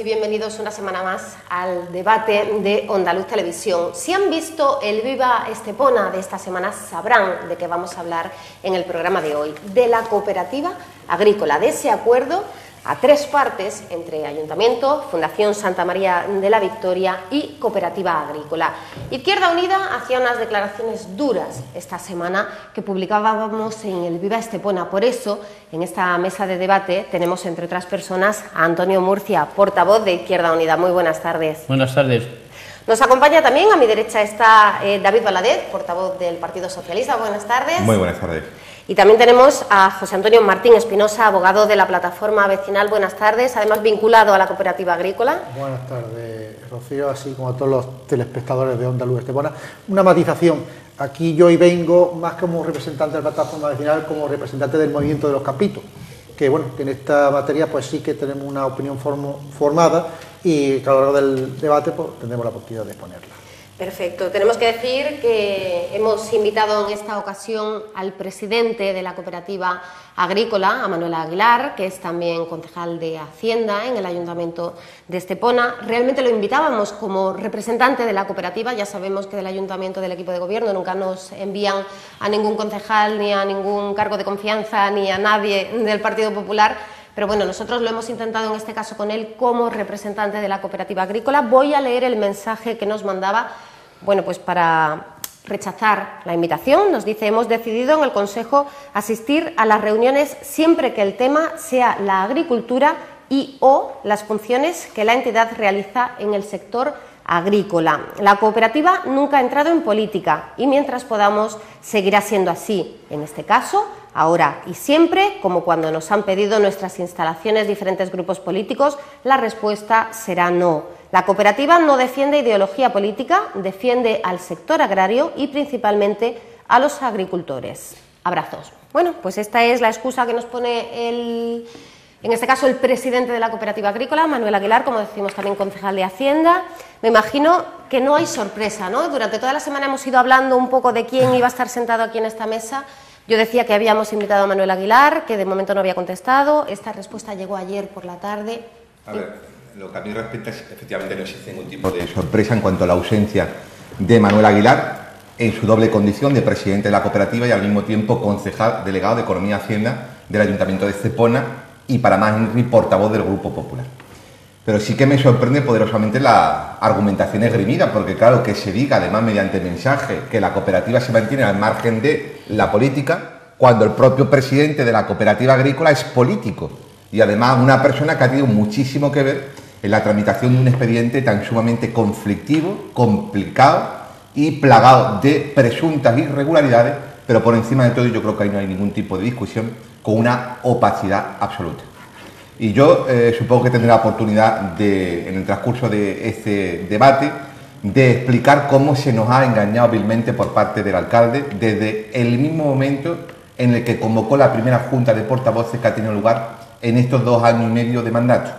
bienvenidos una semana más al debate de Ondaluz Televisión. Si han visto el Viva Estepona de esta semana, sabrán de qué vamos a hablar en el programa de hoy, de la cooperativa agrícola, de ese acuerdo a tres partes entre Ayuntamiento, Fundación Santa María de la Victoria y Cooperativa Agrícola. Izquierda Unida hacía unas declaraciones duras esta semana que publicábamos en el Viva Estepona. Por eso, en esta mesa de debate tenemos, entre otras personas, a Antonio Murcia, portavoz de Izquierda Unida. Muy buenas tardes. Buenas tardes. Nos acompaña también, a mi derecha está David Valadez, portavoz del Partido Socialista. Buenas tardes. Muy buenas tardes. Y también tenemos a José Antonio Martín Espinosa, abogado de la Plataforma Vecinal. Buenas tardes, además vinculado a la Cooperativa Agrícola. Buenas tardes, Rocío, así como a todos los telespectadores de Ondaluz Estepona. Una matización, aquí yo hoy vengo más como representante de la Plataforma Vecinal, como representante del movimiento de los campitos, que bueno, que en esta materia pues sí que tenemos una opinión formada y que a lo largo del debate pues tendremos la oportunidad de exponerla. Perfecto. Tenemos que decir que hemos invitado en esta ocasión al presidente de la Cooperativa Agrícola, a Manuel Aguilar, que es también concejal de Hacienda en el Ayuntamiento de Estepona. Realmente lo invitábamos como representante de la cooperativa. Ya sabemos que del Ayuntamiento, del equipo de gobierno, nunca nos envían a ningún concejal ni a ningún cargo de confianza ni a nadie del Partido Popular. Pero bueno, nosotros lo hemos intentado en este caso con él como representante de la Cooperativa Agrícola. Voy a leer el mensaje que nos mandaba, bueno, pues para rechazar la invitación. Nos dice: hemos decidido en el Consejo asistir a las reuniones siempre que el tema sea la agricultura y o las funciones que la entidad realiza en el sector agrícola. La cooperativa nunca ha entrado en política y mientras podamos seguirá siendo así. En este caso, ahora y siempre, como cuando nos han pedido nuestras instalaciones diferentes grupos políticos, la respuesta será no. La cooperativa no defiende ideología política, defiende al sector agrario y principalmente a los agricultores. Abrazos. Bueno, pues esta es la excusa que nos pone en este caso el presidente de la Cooperativa Agrícola, Manuel Aguilar, como decimos también concejal de Hacienda. Me imagino que no hay sorpresa, ¿no? Durante toda la semana hemos ido hablando un poco de quién iba a estar sentado aquí en esta mesa. Yo decía que habíamos invitado a Manuel Aguilar, que de momento no había contestado. Esta respuesta llegó ayer por la tarde. A ver, lo que a mí respecta es efectivamente no existe ningún tipo de sorpresa en cuanto a la ausencia de Manuel Aguilar en su doble condición de presidente de la cooperativa y al mismo tiempo concejal delegado de Economía y Hacienda del Ayuntamiento de Estepona y para más portavoz del Grupo Popular. Pero sí que me sorprende poderosamente la argumentación esgrimida, porque claro, que se diga además mediante mensaje que la cooperativa se mantiene al margen de la política, cuando el propio presidente de la Cooperativa Agrícola es político y además una persona que ha tenido muchísimo que ver en la tramitación de un expediente tan sumamente conflictivo, complicado y plagado de presuntas irregularidades, pero por encima de todo yo creo que ahí no hay ningún tipo de discusión, con una opacidad absoluta. Y yo supongo que tendré la oportunidad en el transcurso de este debate de explicar cómo se nos ha engañado vilmente por parte del alcalde desde el mismo momento en el que convocó la primera junta de portavoces que ha tenido lugar en estos 2 años y medio de mandato,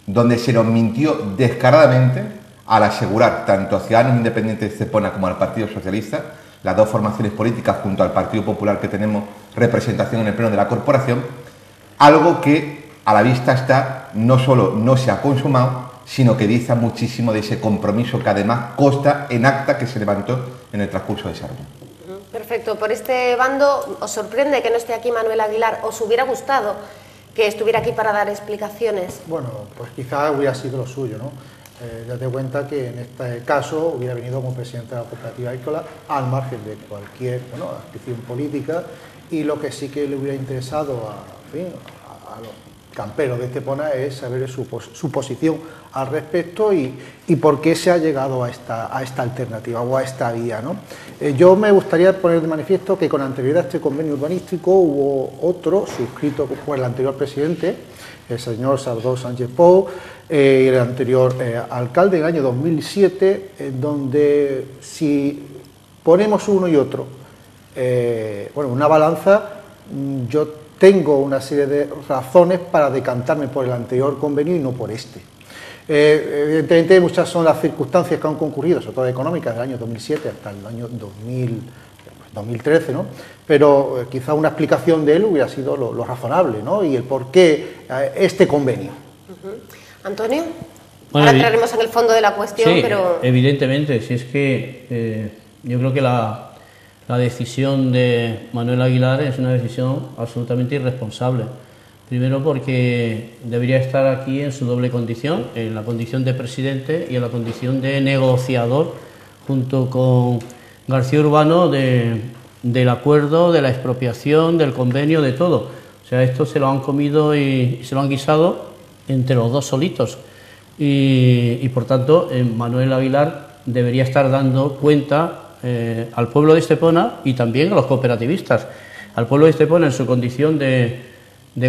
donde se nos mintió descaradamente al asegurar tanto a Ciudadanos Independientes de Estepona como al Partido Socialista, las dos formaciones políticas junto al Partido Popular que tenemos representación en el pleno de la corporación, algo que a la vista está, no solo no se ha consumado, sino que dice muchísimo de ese compromiso que además consta en acta que se levantó en el transcurso de esa reunión. Perfecto. Por este bando, ¿os sorprende que no esté aquí Manuel Aguilar? ¿Os hubiera gustado que estuviera aquí para dar explicaciones? Bueno, pues quizás hubiera sido lo suyo, ¿no? Date cuenta que en este caso hubiera venido como presidente de la Cooperativa Agrícola al margen de cualquier adscripción política, y lo que sí que le hubiera interesado a los camperos de Estepona es saber su posición al respecto y por qué se ha llegado a esta alternativa o a esta vía, ¿no? Yo me gustaría poner de manifiesto que con anterioridad a este convenio urbanístico hubo otro suscrito por el anterior presidente, el señor Salvador Sánchez Pou, y el anterior alcalde, en el año 2007, en donde si ponemos uno y otro, una balanza, yo tengo una serie de razones para decantarme por el anterior convenio y no por este. Evidentemente muchas son las circunstancias que han concurrido, sobre todo económicas, del año 2007 hasta el año 2013, ¿no? Pero quizá una explicación de él hubiera sido lo razonable, ¿no? Y el por qué este convenio. Antonio. Ahora entraremos en el fondo de la cuestión, sí, pero... evidentemente, si es que yo creo que la decisión de Manuel Aguilar es una decisión absolutamente irresponsable. Primero porque debería estar aquí en su doble condición, en la condición de presidente y en la condición de negociador, junto con García Urbano, del acuerdo, de la expropiación, del convenio, de todo. O sea, esto se lo han comido y se lo han guisado entre los dos solitos. Y por tanto, Manuel Aguilar debería estar dando cuenta al pueblo de Estepona y también a los cooperativistas. Al pueblo de Estepona en su condición de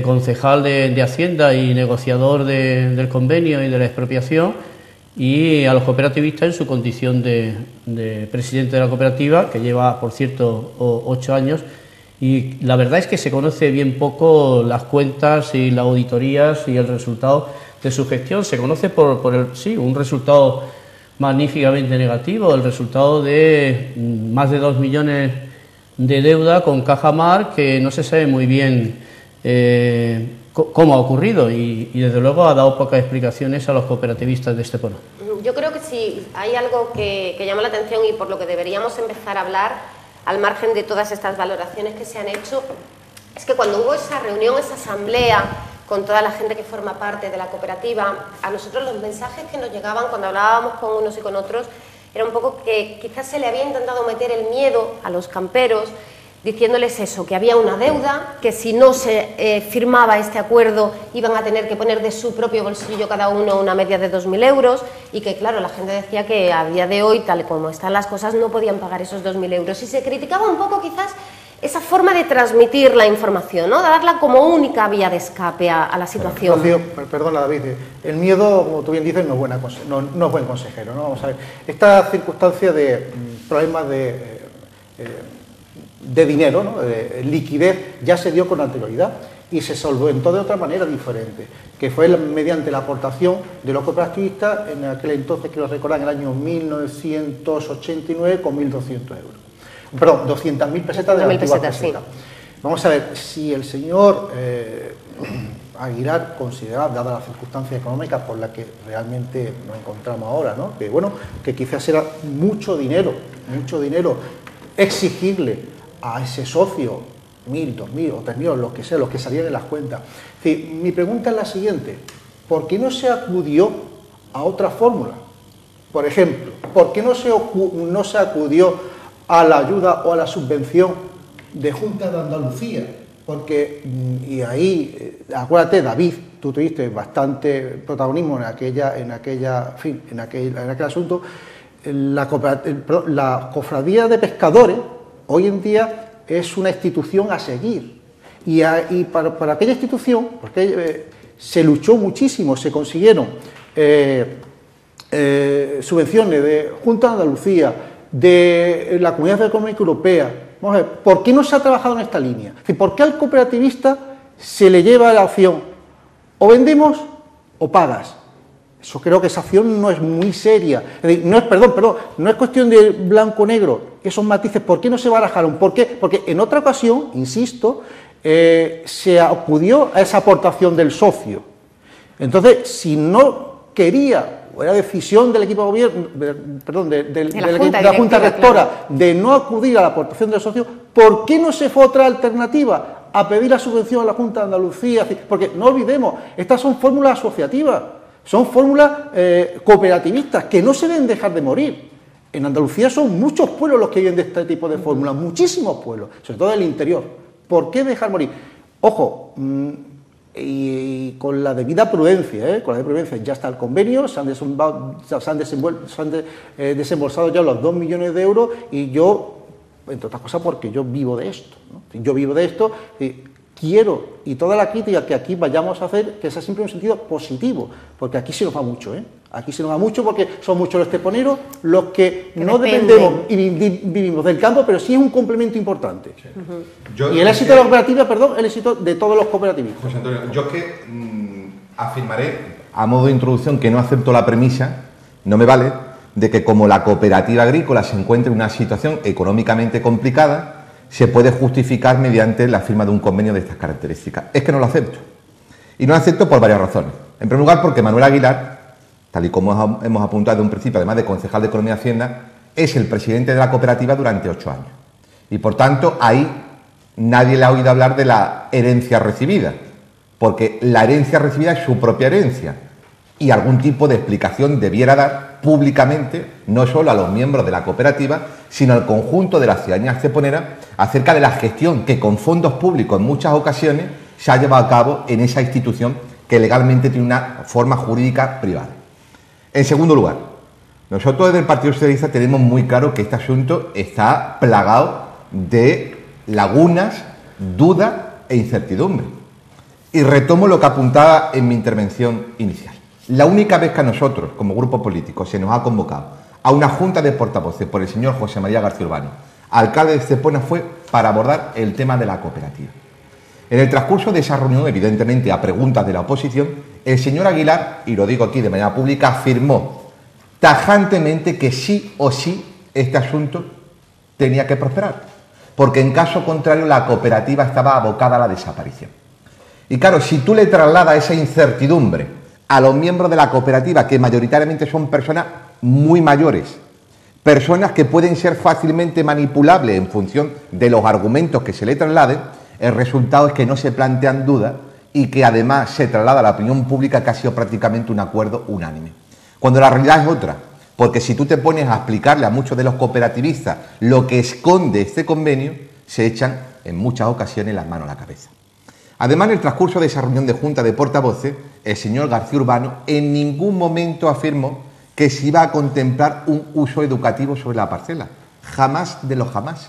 concejal de Hacienda y negociador del convenio y de la expropiación, y a los cooperativistas en su condición de presidente de la cooperativa, que lleva, por cierto, 8 años, y la verdad es que se conoce bien poco las cuentas y las auditorías y el resultado de su gestión. Se conoce por un resultado magníficamente negativo, el resultado de más de 2 millones de deuda con Cajamar, que no se sabe muy bien cómo ha ocurrido, y desde luego ha dado pocas explicaciones a los cooperativistas de Estepona. Yo creo que si hay algo que llama la atención y por lo que deberíamos empezar a hablar, al margen de todas estas valoraciones que se han hecho, es que cuando hubo esa reunión, esa asamblea con toda la gente que forma parte de la cooperativa, a nosotros los mensajes que nos llegaban cuando hablábamos con unos y con otros era un poco que quizás se le había intentado meter el miedo a los camperos, diciéndoles eso, que había una deuda, que si no se firmaba este acuerdo iban a tener que poner de su propio bolsillo cada uno una media de 2.000 euros, y que claro, la gente decía que a día de hoy, tal como están las cosas, no podían pagar esos 2.000 euros, y se criticaba un poco quizás esa forma de transmitir la información, ¿no? De darla como única vía de escape a la situación. Rocío, perdona David, el miedo, como tú bien dices, no es buen consejero, ¿no? Vamos a ver, esta circunstancia de problemas de dinero, ¿no? De liquidez, ya se dio con anterioridad y se solventó de otra manera diferente, que fue mediante la aportación de los cooperativistas en aquel entonces, que lo recordan, en el año 1989, con 1.200 euros. Perdón, 200.000 pesetas de la antigua peseta. Sí. Vamos a ver, si el señor Aguilar consideraba, dada las circunstancias económicas por las que realmente nos encontramos ahora, ¿no? Que bueno, que quizás era mucho dinero exigirle a ese socio 1.000, 2.000 o 3.000, lo que sea, los que salían en las cuentas. Es decir, mi pregunta es la siguiente: ¿por qué no se acudió a otra fórmula? Por ejemplo, ¿por qué no se acudió a la ayuda o a la subvención de Junta de Andalucía? Porque, y ahí, acuérdate, David, tú tuviste bastante protagonismo en aquel asunto. La Cofradía de Pescadores hoy en día es una institución a seguir, y para aquella institución, porque se luchó muchísimo, se consiguieron subvenciones de Junta de Andalucía, de la Comunidad Económica Europea. Vamos a ver, ¿por qué no se ha trabajado en esta línea? ¿Por qué al cooperativista se le lleva la opción o vendemos o pagas? Eso, creo que esa acción no es muy seria. Es decir, no es cuestión de blanco-negro, esos matices. ¿Por qué no se barajaron? ¿Por qué? Porque en otra ocasión, insisto, se acudió a esa aportación del socio. Entonces, si no quería, o era decisión del equipo de gobierno, de la Junta Rectora, claro, de no acudir a la aportación del socio, ¿por qué no se fue a otra alternativa? A pedir la subvención a la Junta de Andalucía. Porque no olvidemos, estas son fórmulas asociativas, son fórmulas cooperativistas que no se deben dejar de morir. En Andalucía son muchos pueblos los que viven de este tipo de fórmulas, muchísimos pueblos, sobre todo del interior. ¿Por qué dejar morir? Ojo, y con la debida prudencia, ya está el convenio, se han desembolsado ya los 2 millones de euros, y yo, entre otras cosas, porque yo vivo de esto, ¿no? Yo vivo de esto, quiero, y toda la crítica que aquí vayamos a hacer, que sea siempre en un sentido positivo, porque aquí se nos va mucho, Aquí se nos va mucho porque son muchos los esteponeros los que no dependemos y vivimos del campo, pero sí es un complemento importante. Sí. Y el éxito de la cooperativa, el éxito de todos los cooperativistas. José Antonio, yo afirmaré, a modo de introducción, que no acepto la premisa, no me vale, de que como la cooperativa agrícola se encuentra en una situación económicamente complicada, se puede justificar mediante la firma de un convenio de estas características. Es que no lo acepto. Y no lo acepto por varias razones. En primer lugar, porque Manuel Aguilar tal y como hemos apuntado en un principio, además de concejal de Economía y Hacienda, es el presidente de la cooperativa durante 8 años. Y por tanto, ahí nadie le ha oído hablar de la herencia recibida, porque la herencia recibida es su propia herencia y algún tipo de explicación debiera dar públicamente, no solo a los miembros de la cooperativa, sino al conjunto de la ciudadanía esteponera acerca de la gestión que con fondos públicos en muchas ocasiones se ha llevado a cabo en esa institución que legalmente tiene una forma jurídica privada. En segundo lugar, nosotros desde el Partido Socialista tenemos muy claro que este asunto está plagado de lagunas, dudas e incertidumbre. Y retomo lo que apuntaba en mi intervención inicial. La única vez que a nosotros, como grupo político, se nos ha convocado a una junta de portavoces por el señor José María García Urbano, alcalde de Estepona, fue para abordar el tema de la cooperativa. En el transcurso de esa reunión, evidentemente a preguntas de la oposición, el señor Aguilar, y lo digo aquí de manera pública, afirmó tajantemente que sí o sí este asunto tenía que prosperar, porque en caso contrario la cooperativa estaba abocada a la desaparición. Y claro, si tú le trasladas esa incertidumbre a los miembros de la cooperativa, que mayoritariamente son personas muy mayores, personas que pueden ser fácilmente manipulables en función de los argumentos que se le trasladen, el resultado es que no se plantean dudas y que además se traslada a la opinión pública que ha sido prácticamente un acuerdo unánime. Cuando la realidad es otra, porque si tú te pones a explicarle a muchos de los cooperativistas lo que esconde este convenio, se echan en muchas ocasiones las manos a la cabeza. Además, en el transcurso de esa reunión de junta de portavoces, el señor García Urbano en ningún momento afirmó que se iba a contemplar un uso educativo sobre la parcela. Jamás de los jamás.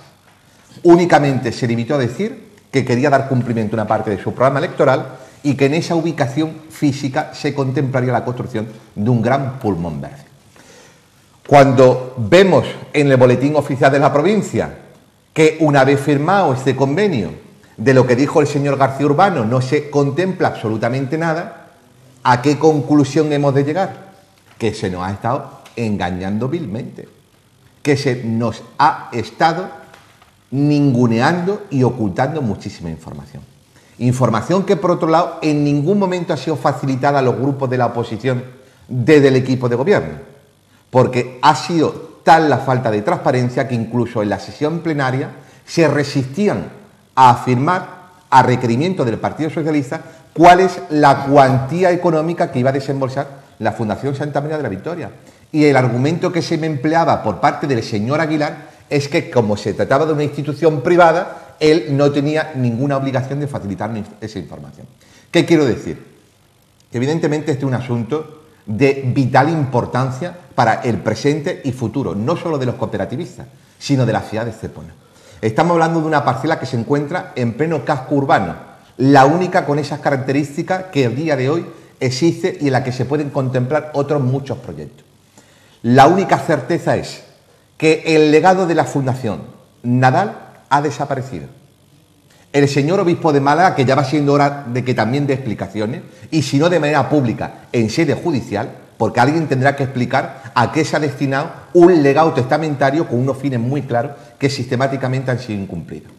Únicamente se limitó a decir que quería dar cumplimiento a una parte de su programa electoral y que en esa ubicación física se contemplaría la construcción de un gran pulmón verde. Cuando vemos en el boletín oficial de la provincia que una vez firmado este convenio, de lo que dijo el señor García Urbano no se contempla absolutamente nada, ¿a qué conclusión hemos de llegar? Que se nos ha estado engañando vilmente, que se nos ha estado ninguneando y ocultando muchísima información. Información que, por otro lado, en ningún momento ha sido facilitada a los grupos de la oposición desde el equipo de gobierno, porque ha sido tal la falta de transparencia que incluso en la sesión plenaria se resistían a afirmar, a requerimiento del Partido Socialista, cuál es la cuantía económica que iba a desembolsar la Fundación Santa María de la Victoria. Y el argumento que se me empleaba por parte del señor Aguilar es que, como se trataba de una institución privada, él no tenía ninguna obligación de facilitarme esa información. ¿Qué quiero decir? Que evidentemente este es un asunto de vital importancia para el presente y futuro, no solo de los cooperativistas, sino de la ciudad de Estepona. Estamos hablando de una parcela que se encuentra en pleno casco urbano, la única con esas características que el día de hoy existe y en la que se pueden contemplar otros muchos proyectos. La única certeza es que el legado de la Fundación Nadal ha desaparecido. El señor obispo de Málaga, que ya va siendo hora de que también dé explicaciones, y si no de manera pública, en sede judicial, porque alguien tendrá que explicar a qué se ha destinado un legado testamentario con unos fines muy claros que sistemáticamente han sido incumplidos.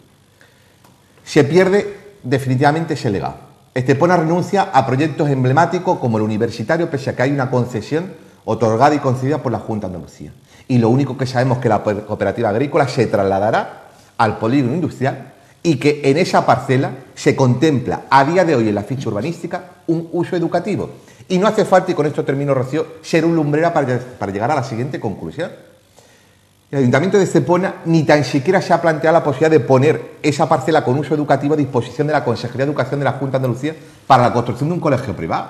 Se pierde definitivamente ese legado. Estepona renuncia a proyectos emblemáticos como el universitario, pese a que hay una concesión otorgada y concedida por la Junta de Andalucía. Y lo único que sabemos es que la cooperativa agrícola se trasladará al polígono industrial y que en esa parcela se contempla a día de hoy en la ficha urbanística un uso educativo. Y no hace falta, y con esto termino, Rocío, ser un lumbrera para llegar a la siguiente conclusión. El Ayuntamiento de Estepona ni tan siquiera se ha planteado la posibilidad de poner esa parcela con uso educativo a disposición de la Consejería de Educación de la Junta de Andalucía para la construcción de un colegio privado.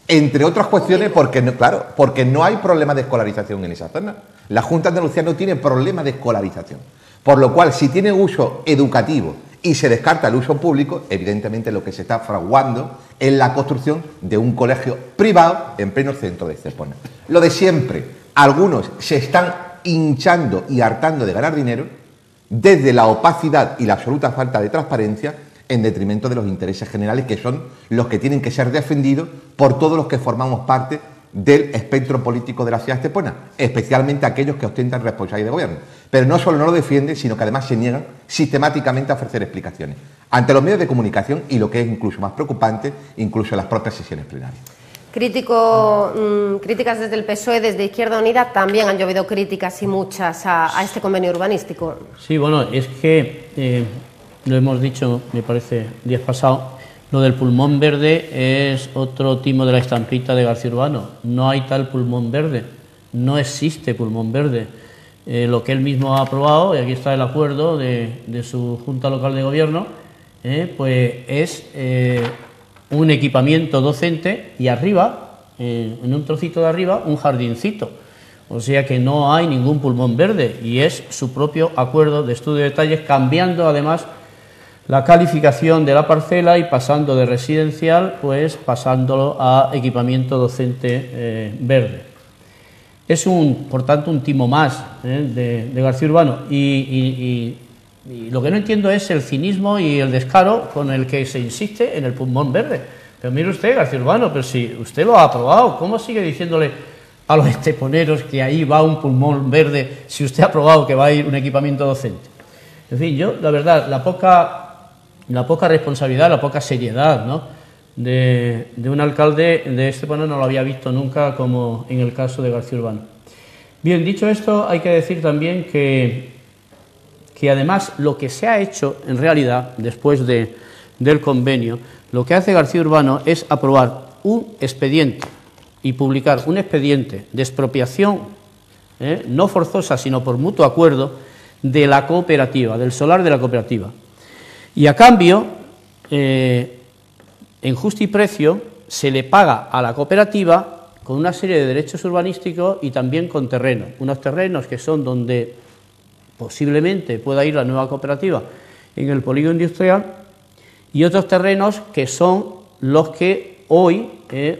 Entre otras cuestiones, porque no hay problema de escolarización en esa zona. La Junta de Andalucía no tiene problema de escolarización. Por lo cual, si tiene uso educativo y se descarta el uso público, evidentemente lo que se está fraguando es la construcción de un colegio privado en pleno centro de Estepona. Lo de siempre, algunos se están hinchando y hartando de ganar dinero desde la opacidad y la absoluta falta de transparencia en detrimento de los intereses generales, que son los que tienen que ser defendidos por todos los que formamos parte del espectro político de la ciudad de Estepona, especialmente aquellos que ostentan responsabilidad de gobierno. Pero no solo no lo defienden, sino que además se niegan sistemáticamente a ofrecer explicaciones ante los medios de comunicación y, lo que es incluso más preocupante, incluso en las propias sesiones plenarias. Críticas desde el PSOE, desde Izquierda Unida, también han llovido críticas y muchas a este convenio urbanístico. Sí, bueno, es que lo hemos dicho, me parece, días pasados, lo del pulmón verde es otro timo de la estampita de García Urbano. No hay tal pulmón verde, no existe pulmón verde. Lo que él mismo ha aprobado, y aquí está el acuerdo de su Junta Local de Gobierno, pues es un equipamiento docente y arriba, en un trocito de arriba, un jardincito. O sea que no hay ningún pulmón verde y es su propio acuerdo de estudio de detalles, cambiando además la calificación de la parcela y pasando de residencial, pues pasándolo a equipamiento docente verde. Es por tanto, un timo más de García Urbano y lo que no entiendo es el cinismo y el descaro con el que se insiste en el pulmón verde. Pero mire usted, García Urbano, pero si usted lo ha aprobado, ¿cómo sigue diciéndole a los esteponeros que ahí va un pulmón verde si usted ha aprobado que va a ir un equipamiento docente? En fin, yo, la verdad, la poca responsabilidad, la poca seriedad, ¿no?, de un alcalde de Estepona no lo había visto nunca como en el caso de García Urbano. Bien, dicho esto, hay que decir también que además lo que se ha hecho en realidad después del convenio, lo que hace García Urbano es aprobar un expediente y publicar un expediente de expropiación, no forzosa sino por mutuo acuerdo, de la cooperativa, del solar de la cooperativa. Y a cambio, en justiprecio, se le paga a la cooperativa con una serie de derechos urbanísticos y también con terrenos. Unos terrenos que son donde posiblemente pueda ir la nueva cooperativa en el polígono industrial y otros terrenos que son los que hoy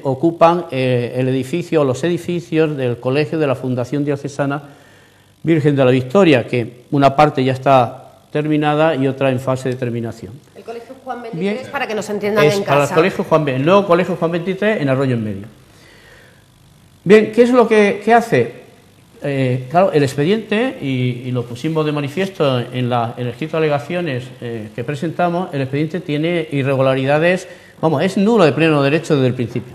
ocupan el edificio o los edificios del colegio de la Fundación Diocesana Virgen de la Victoria, que una parte ya está terminada y otra en fase de terminación. El colegio Juan 23, bien, para que nos entiendan en casa. Para el colegio Juan, el nuevo colegio Juan 23 en Arroyo en Medio. Bien, ¿qué es lo que hace? Claro, el expediente, y lo pusimos de manifiesto en el escrito de alegaciones que presentamos, el expediente tiene irregularidades, vamos, es nulo de pleno derecho desde el principio.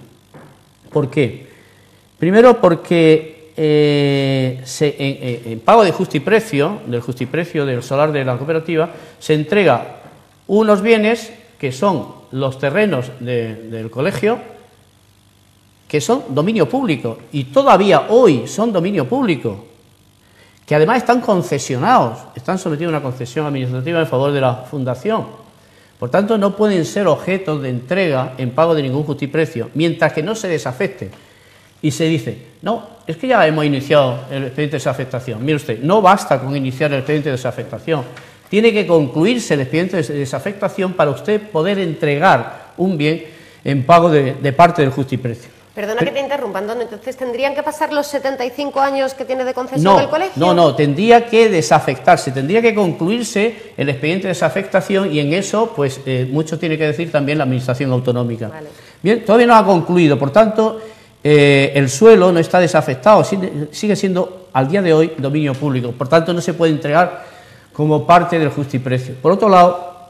¿Por qué? Primero porque en pago de justiprecio, del solar de la cooperativa, se entrega unos bienes que son los terrenos del colegio, que son dominio público, y todavía hoy son dominio público, que además están concesionados, están sometidos a una concesión administrativa en favor de la Fundación. Por tanto, no pueden ser objeto de entrega en pago de ningún justiprecio, mientras que no se desafecte. Y se dice, no, es que ya hemos iniciado el expediente de desafectación. Mire usted, no basta con iniciar el expediente de desafectación. Tiene que concluirse el expediente de desafectación para usted poder entregar un bien en pago de parte del justiprecio. Perdona que te interrumpa, Antonio, entonces ¿tendrían que pasar los 75 años que tiene de concesión el colegio? No, tendría que desafectarse, tendría que concluirse el expediente de desafectación y en eso, pues, mucho tiene que decir también la Administración Autonómica. Vale. Bien, todavía no ha concluido, por tanto, el suelo no está desafectado, sigue siendo al día de hoy dominio público, por tanto no se puede entregar como parte del justiprecio. Por otro lado,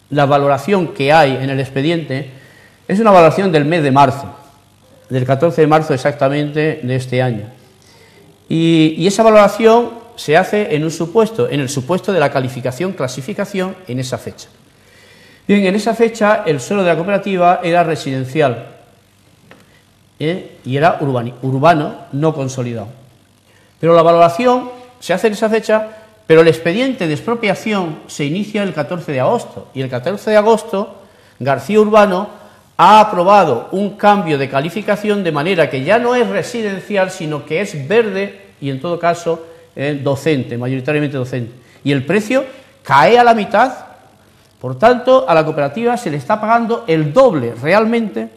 la valoración que hay en el expediente es una valoración del mes de marzo, del 14 de marzo exactamente de este año. Y esa valoración se hace en el supuesto de la clasificación en esa fecha. Bien, en esa fecha el suelo de la cooperativa era residencial y era urbano, no consolidado. Pero la valoración se hace en esa fecha, pero el expediente de expropiación se inicia el 14 de agosto. Y el 14 de agosto García Urbano ha aprobado un cambio de calificación de manera que ya no es residencial, sino que es verde y en todo caso docente, mayoritariamente docente. Y el precio cae a la mitad, por tanto a la cooperativa se le está pagando el doble realmente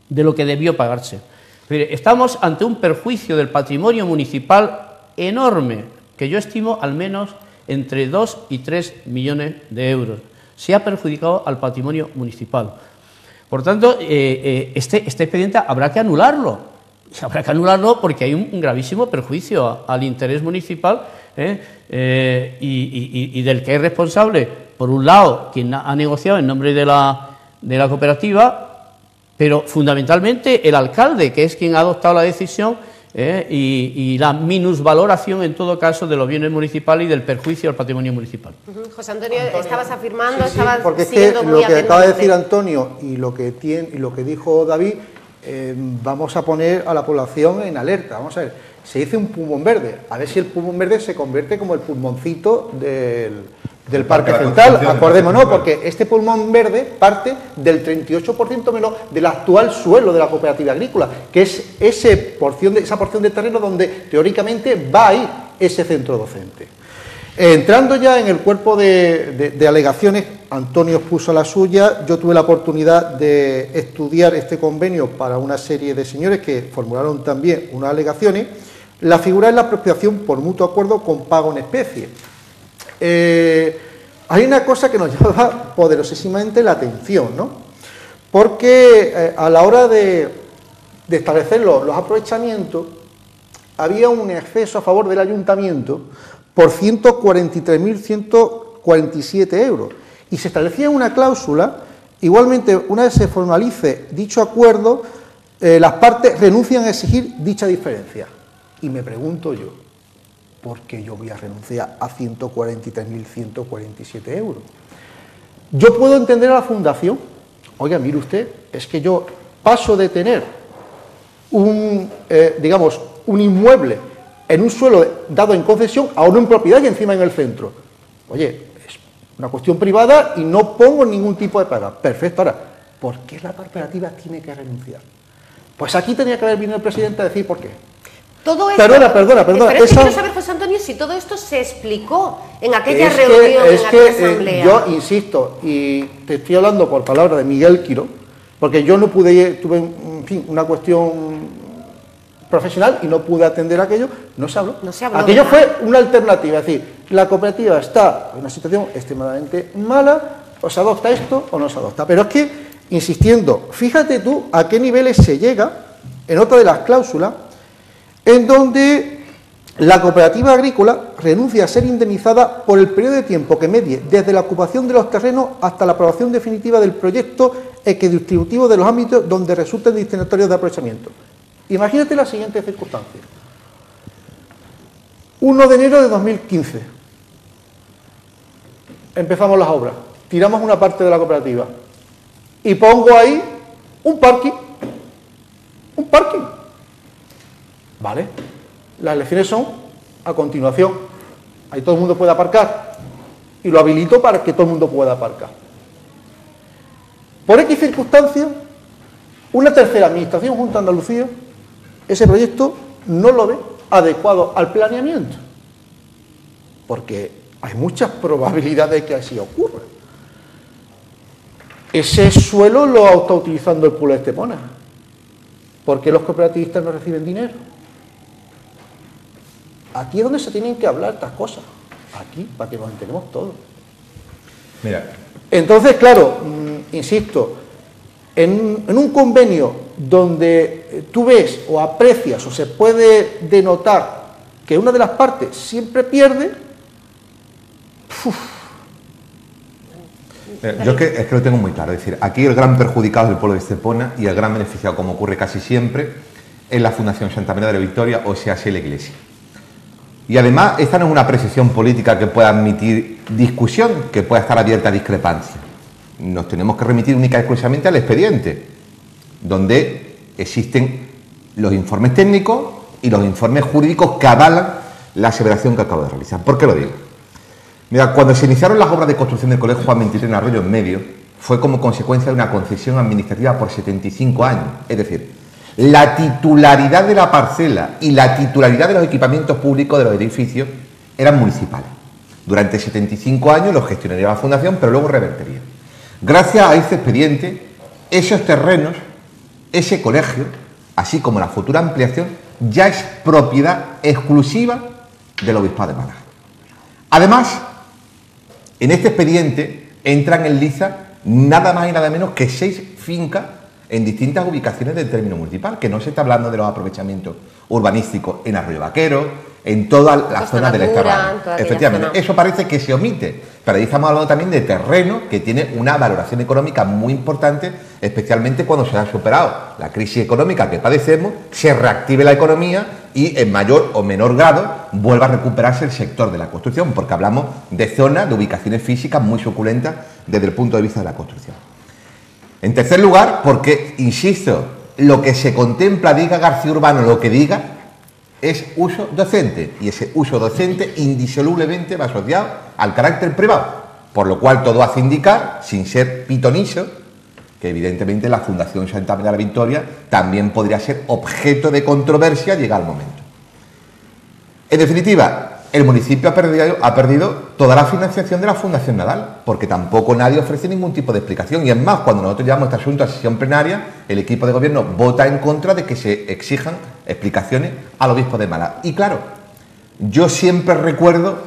de lo que debió pagarse. Pero estamos ante un perjuicio del patrimonio municipal enorme, que yo estimo al menos entre 2 y 3 millones de euros. Se ha perjudicado al patrimonio municipal. Por tanto, este expediente habrá que anularlo. Habrá que anularlo porque hay un gravísimo perjuicio al interés municipal y del que es responsable, por un lado, quien ha negociado en nombre de la cooperativa pero fundamentalmente el alcalde, que es quien ha adoptado la decisión, y la minusvaloración en todo caso de los bienes municipales y del perjuicio al patrimonio municipal. José Antonio, estabas afirmando, sí, estabas porque es siguiendo que muy lo que acaba de decir atentamente. Antonio y lo que dijo David, vamos a poner a la población en alerta. Vamos a ver, se dice un pulmón verde, a ver si el pulmón verde se convierte como el pulmoncito del Parque Central, acordémonos, porque este pulmón verde parte del 38% menos del actual suelo de la cooperativa agrícola, que es esa porción de terreno donde teóricamente va a ir ese centro docente. Entrando ya en el cuerpo de alegaciones, Antonio expuso la suya, yo tuve la oportunidad de estudiar este convenio para una serie de señores que formularon también unas alegaciones. La figura es la apropiación por mutuo acuerdo con pago en especie. Hay una cosa que nos llama poderosísimamente la atención, ¿no? Porque a la hora de establecer los aprovechamientos había un exceso a favor del ayuntamiento por 143.147 euros y se establecía una cláusula, igualmente una vez se formalice dicho acuerdo, las partes renuncian a exigir dicha diferencia. Y me pregunto yo, ¿por qué yo voy a renunciar a 143.147 euros? Yo puedo entender a la fundación, oiga, mire usted, es que yo paso de tener un inmueble en un suelo dado en concesión a uno en propiedad y encima en el centro. Oye, es una cuestión privada y no pongo ningún tipo de paga. Perfecto, ahora, ¿por qué la cooperativa tiene que renunciar? Pues aquí tenía que haber venido el presidente a decir por qué. Todo esto, perdona. Pero es que quiero saber, José Antonio, si todo esto se explicó en aquella reunión, en aquella asamblea. Yo insisto, y te estoy hablando por palabra de Miguel Quiro, porque yo no pude, tuve, en fin, una cuestión profesional y no pude atender aquello, no se habló. No se habló, aquello ¿verdad? fue una alternativa, es decir, la cooperativa está en una situación extremadamente mala, o se adopta esto o no se adopta. Pero es que, insistiendo, fíjate tú a qué niveles se llega en otra de las cláusulas, en donde la cooperativa agrícola renuncia a ser indemnizada por el periodo de tiempo que medie desde la ocupación de los terrenos hasta la aprobación definitiva del proyecto equidistributivo de los ámbitos donde resulten destinatorios de aprovechamiento. Imagínate la siguiente circunstancia. 1 de enero de 2015. Empezamos las obras. Tiramos una parte de la cooperativa. Y pongo ahí un parking. Un parking. ¿Vale? Las elecciones son a continuación. Ahí todo el mundo puede aparcar. Y lo habilito para que todo el mundo pueda aparcar. Por X circunstancias, una tercera administración junto a Andalucía, ese proyecto no lo ve adecuado al planeamiento. Porque hay muchas probabilidades de que así ocurra. Ese suelo lo está utilizando el pueblo de Estepona. ¿Por qué los cooperativistas no reciben dinero? Aquí es donde se tienen que hablar estas cosas. Aquí, para que nos enteremos todos. Mira. Entonces, claro, insisto, en un convenio donde tú ves o aprecias o se puede denotar que una de las partes siempre pierde, yo es que lo tengo muy claro. Es decir, aquí el gran perjudicado es el pueblo de Estepona y el gran beneficiado, como ocurre casi siempre, es la Fundación Santa María de la Victoria, o sea, la Iglesia. Y además, esta no es una apreciación política que pueda admitir discusión, que pueda estar abierta a discrepancia. Nos tenemos que remitir única y exclusivamente al expediente, donde existen los informes técnicos y los informes jurídicos que avalan la aseveración que acabo de realizar. ¿Por qué lo digo? Mira, cuando se iniciaron las obras de construcción del Colegio Juan XXIII en Arroyo en Medio, fue como consecuencia de una concesión administrativa por 75 años. Es decir, la titularidad de la parcela y la titularidad de los equipamientos públicos de los edificios eran municipales. Durante 75 años los gestionaría la Fundación, pero luego revertiría. Gracias a este expediente, esos terrenos, ese colegio, así como la futura ampliación, ya es propiedad exclusiva del Obispado de Málaga. Además, en este expediente entran en liza nada más y nada menos que 6 fincas en distintas ubicaciones del término municipal, que no se está hablando de los aprovechamientos urbanísticos en Arroyo Vaquero, en toda la Costa zona del Natura, Extremadura. Efectivamente, zona. eso parece que se omite, pero ahí estamos hablando también de terreno que tiene una valoración económica muy importante, especialmente cuando se ha superado la crisis económica que padecemos, se reactive la economía y en mayor o menor grado vuelva a recuperarse el sector de la construcción, porque hablamos de zonas, de ubicaciones físicas muy suculentas desde el punto de vista de la construcción. En tercer lugar, porque, insisto, lo que se contempla, diga García Urbano lo que diga, es uso docente, y ese uso docente indisolublemente va asociado al carácter privado, por lo cual todo hace indicar, sin ser pitoniso, que evidentemente la Fundación Santa María de la Victoria también podría ser objeto de controversia llegado el momento. En definitiva, el municipio ha perdido toda la financiación de la Fundación Nadal, porque tampoco nadie ofrece ningún tipo de explicación. Y es más, cuando nosotros llevamos este asunto a sesión plenaria, el equipo de gobierno vota en contra de que se exijan explicaciones al obispo de Málaga. Y claro, yo siempre recuerdo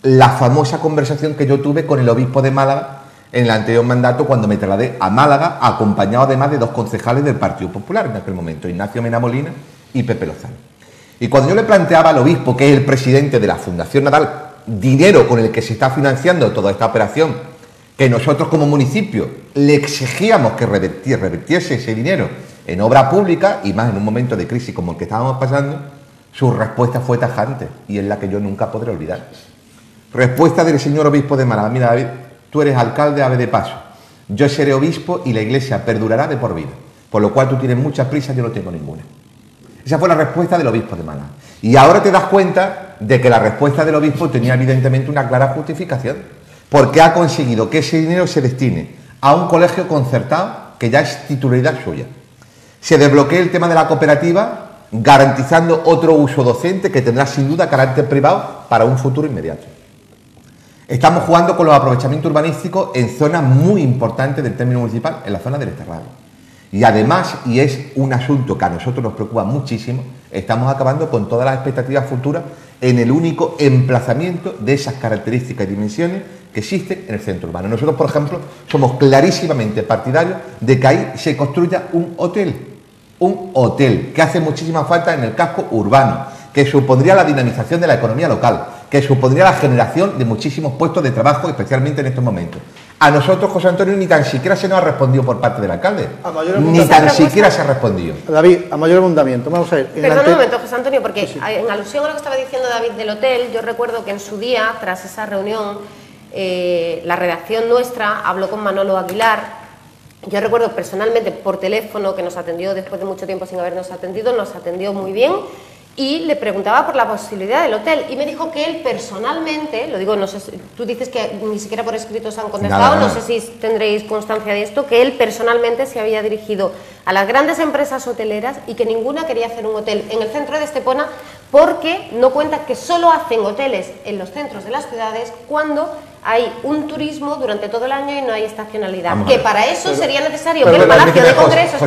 la famosa conversación que yo tuve con el obispo de Málaga en el anterior mandato, cuando me trasladé a Málaga, acompañado además de dos concejales del Partido Popular en aquel momento, Ignacio Mena Molina y Pepe Lozano. Y cuando yo le planteaba al obispo, que es el presidente de la Fundación Nadal, dinero con el que se está financiando toda esta operación, que nosotros como municipio le exigíamos que revirtiese ese dinero en obra pública, y más en un momento de crisis como el que estábamos pasando, su respuesta fue tajante, y es la que yo nunca podré olvidar. Respuesta del señor obispo de Málaga: mira, David, tú eres alcalde, ave de paso, yo seré obispo y la iglesia perdurará de por vida, por lo cual tú tienes mucha prisa, yo no tengo ninguna. Esa fue la respuesta del obispo de Málaga. Y ahora te das cuenta de que la respuesta del obispo tenía evidentemente una clara justificación, porque ha conseguido que ese dinero se destine a un colegio concertado que ya es titularidad suya. Se desbloquea el tema de la cooperativa, garantizando otro uso docente que tendrá sin duda carácter privado para un futuro inmediato. Estamos jugando con los aprovechamientos urbanísticos en zonas muy importantes del término municipal, en la zona del Extremadura. Y además, y es un asunto que a nosotros nos preocupa muchísimo, estamos acabando con todas las expectativas futuras en el único emplazamiento de esas características y dimensiones que existen en el centro urbano. Nosotros, por ejemplo, somos clarísimamente partidarios de que ahí se construya un hotel que hace muchísima falta en el casco urbano, que supondría la dinamización de la economía local, que supondría la generación de muchísimos puestos de trabajo, especialmente en estos momentos. A nosotros, José Antonio, ni tan siquiera se nos ha respondido por parte del alcalde. Ni tan siquiera se ha respondido. David, a mayor abundamiento. Vamos a ver. Perdón un momento, José Antonio, porque sí, en alusión a lo que estaba diciendo David del hotel, yo recuerdo que en su día, tras esa reunión, la redacción nuestra habló con Manolo Aguilar. Yo recuerdo personalmente por teléfono, que nos atendió después de mucho tiempo sin habernos atendido, nos atendió muy bien. Y le preguntaba por la posibilidad del hotel y me dijo que él personalmente, lo digo, no sé, tú dices que ni siquiera por escrito se han contestado, no sé si tendréis constancia de esto, que él personalmente se había dirigido a las grandes empresas hoteleras y que ninguna quería hacer un hotel en el centro de Estepona porque no cuenta que solo hacen hoteles en los centros de las ciudades cuando hay un turismo durante todo el año y no hay estacionalidad. Que para eso sería necesario que el Palacio de Congresos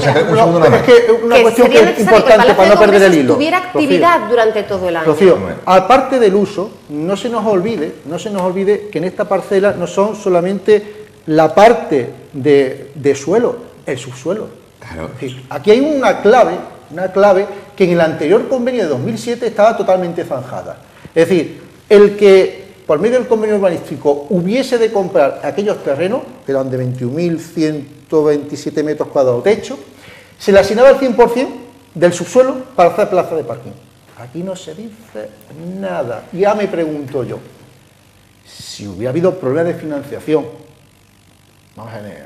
para no perder el hilo, tuviera actividad durante todo el año. Rocío, aparte del uso, no se nos olvide que en esta parcela no son solamente la parte de suelo, el subsuelo. Claro. Aquí hay una clave que en el anterior convenio de 2007 estaba totalmente zanjada. Es decir, el que por medio del convenio urbanístico hubiese de comprar aquellos terrenos, que eran de 21.127 metros cuadrados techo, se le asignaba el 100% del subsuelo para hacer plaza de parking. Aquí no se dice nada. Ya me pregunto yo, si hubiera habido problemas de financiación, vamos a ver,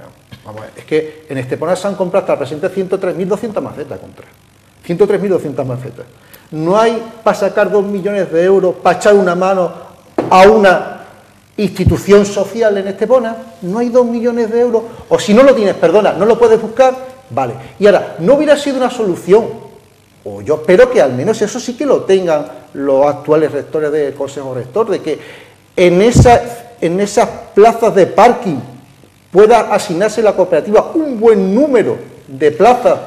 es que en Estepona se han comprado hasta el presente 103.200 macetas contra. 103.200 macetas. No hay para sacar 2 millones de euros para echar una mano a una institución social en Estepona. No hay 2 millones de euros. O si no lo tienes, perdona, no lo puedes buscar, vale. Y ahora, no hubiera sido una solución, o yo espero que al menos eso sí que lo tengan los actuales rectores del Consejo Rector, de que en esas plazas de parking pueda asignarse la cooperativa un buen número de plazas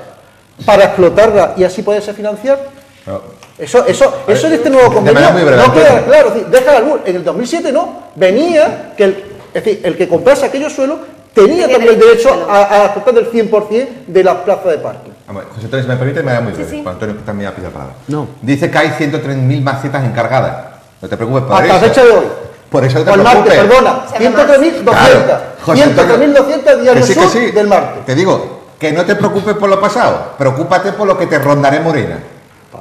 para explotarla y así poderse financiar. No. Eso en este nuevo convenio no queda claro. Deja la luz. En el 2007 no. Venía que el que comprase aquellos suelos tenía también el derecho a explotar el 100% de las plazas de parking. José Antonio, si me permite, me da muy breve. Sí. Juan Antonio también ha pedido la palabra. No. Dice que hay 103.000 macetas encargadas. No te preocupes por eso. Hasta la fecha de hoy. Por eso no te O el preocupes. martes, perdona. 103.200. Claro. José Antonio, 103.200 diario que sur sí. del martes. Te digo, que no te preocupes por lo pasado, preocúpate por lo que te rondaré morena.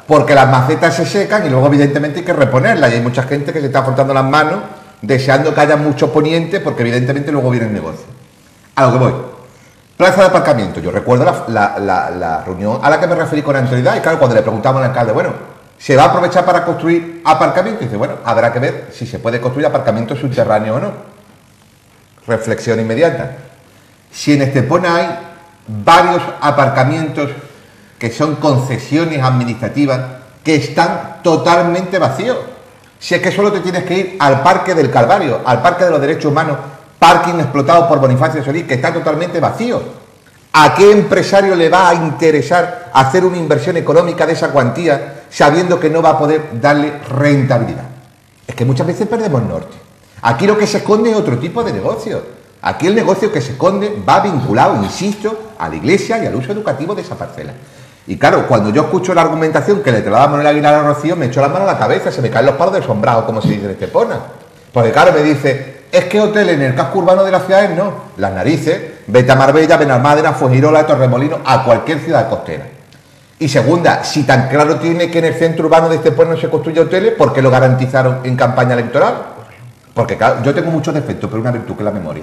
Porque las macetas se secan y luego evidentemente hay que reponerlas. Y hay mucha gente que se está frotando las manos deseando que haya mucho poniente porque evidentemente luego viene el negocio. A lo que voy. Plaza de aparcamiento. Yo recuerdo la reunión a la que me referí con anterioridad y claro, cuando le preguntamos al alcalde, bueno, ¿se va a aprovechar para construir aparcamiento? Y dice, bueno, habrá que ver si se puede construir aparcamiento subterráneo o no. Reflexión inmediata. Si en Estepona hay varios aparcamientos que son concesiones administrativas que están totalmente vacíos. Si es que solo te tienes que ir al Parque del Calvario, al Parque de los Derechos Humanos, parking explotado por Bonifacio Solís, que está totalmente vacío. ¿A qué empresario le va a interesar hacer una inversión económica de esa cuantía sabiendo que no va a poder darle rentabilidad? Es que muchas veces perdemos norte. Aquí lo que se esconde es otro tipo de negocio. Aquí el negocio que se esconde va vinculado, insisto, a la iglesia y al uso educativo de esa parcela. Y claro, cuando yo escucho la argumentación que le traslada Manuel Aguilar a Rocío, me echo la mano a la cabeza, se me caen los palos del sombrado, como se dice en Estepona. Porque claro, me dice, es que hoteles en el casco urbano de las ciudades no, las narices, vete a Marbella, Benalmádena, Fuengirola, Torremolinos, a cualquier ciudad costera. Y segunda, si tan claro tiene que en el centro urbano de Estepona no se construye hoteles, ¿por qué lo garantizaron en campaña electoral? Porque claro, yo tengo muchos defectos, pero una virtud que es la memoria.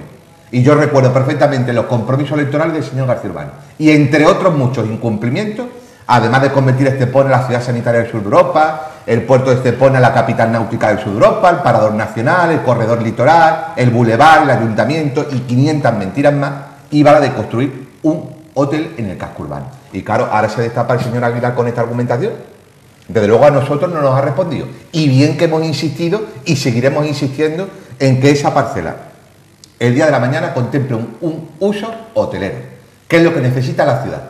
Y yo recuerdo perfectamente los compromisos electorales del señor García Urbano. Y entre otros muchos incumplimientos, además de convertir Estepona en la ciudad sanitaria del sur de Europa, el puerto de Estepona en la capital náutica del sur de Europa, el parador nacional, el corredor litoral, el bulevar, el ayuntamiento y 500 mentiras más, iba la de construir un hotel en el casco urbano. Y claro, ahora se destapa el señor Aguilar con esta argumentación. Desde luego a nosotros no nos ha respondido. Y bien que hemos insistido y seguiremos insistiendo en que esa parcela el día de la mañana contemple un uso hotelero, que es lo que necesita la ciudad.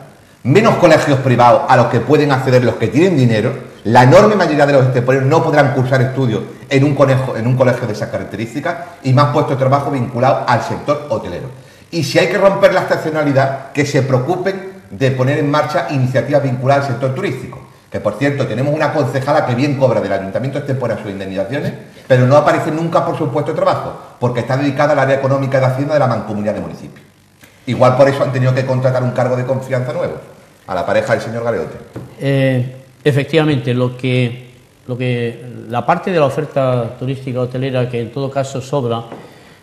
Menos colegios privados a los que pueden acceder los que tienen dinero. La enorme mayoría de los esteponeros no podrán cursar estudios en un colegio de esas características y más puestos de trabajo vinculados al sector hotelero. Y si hay que romper la estacionalidad, que se preocupen de poner en marcha iniciativas vinculadas al sector turístico. Que por cierto, tenemos una concejala que bien cobra del Ayuntamiento de Estepona sus indemnizaciones, pero no aparece nunca por su puesto de trabajo, porque está dedicada al área económica de Hacienda de la Mancomunidad de Municipios. Igual por eso han tenido que contratar un cargo de confianza nuevo, a la pareja del señor Galeote. Efectivamente, la parte de la oferta turística hotelera que en todo caso sobra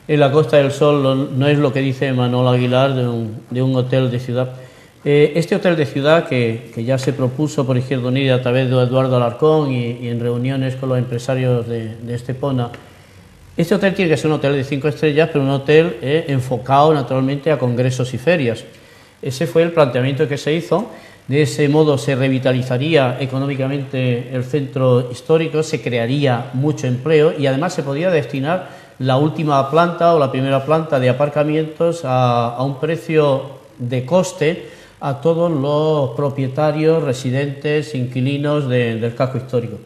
en la Costa del Sol no es lo que dice Manuel Aguilar de un hotel de ciudad. Este hotel de ciudad que ya se propuso por Izquierda Unida a través de Eduardo Alarcón y en reuniones con los empresarios de Estepona, este hotel tiene que ser un hotel de 5 estrellas, pero un hotel enfocado naturalmente a congresos y ferias. Ese fue el planteamiento que se hizo. De ese modo se revitalizaría económicamente el centro histórico, se crearía mucho empleo y además se podría destinar la última planta o la primera planta de aparcamientos a un precio de coste a todos los propietarios, residentes, inquilinos del casco histórico.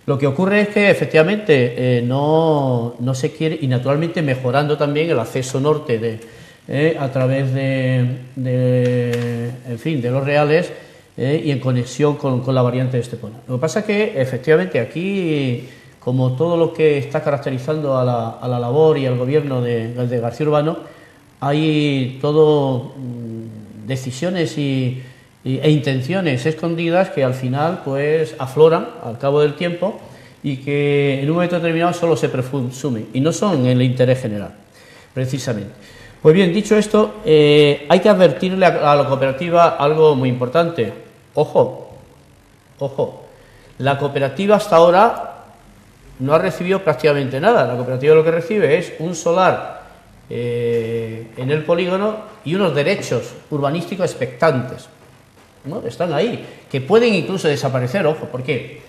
Lo que ocurre es que efectivamente no se quiere, y naturalmente mejorando también el acceso norte a través de los Reales y en conexión con la variante de Estepona. Lo que pasa es que efectivamente aquí, como todo lo que está caracterizando a la labor y al gobierno de García Urbano, hay todo decisiones e intenciones escondidas que al final pues afloran al cabo del tiempo y que en un momento determinado solo se presumen y no son en el interés general, precisamente. Pues bien, dicho esto, hay que advertirle a la cooperativa algo muy importante. Ojo, la cooperativa hasta ahora no ha recibido prácticamente nada. La cooperativa lo que recibe es un solar en el polígono y unos derechos urbanísticos expectantes, ¿no? Están ahí, que pueden incluso desaparecer. Ojo, ¿por qué?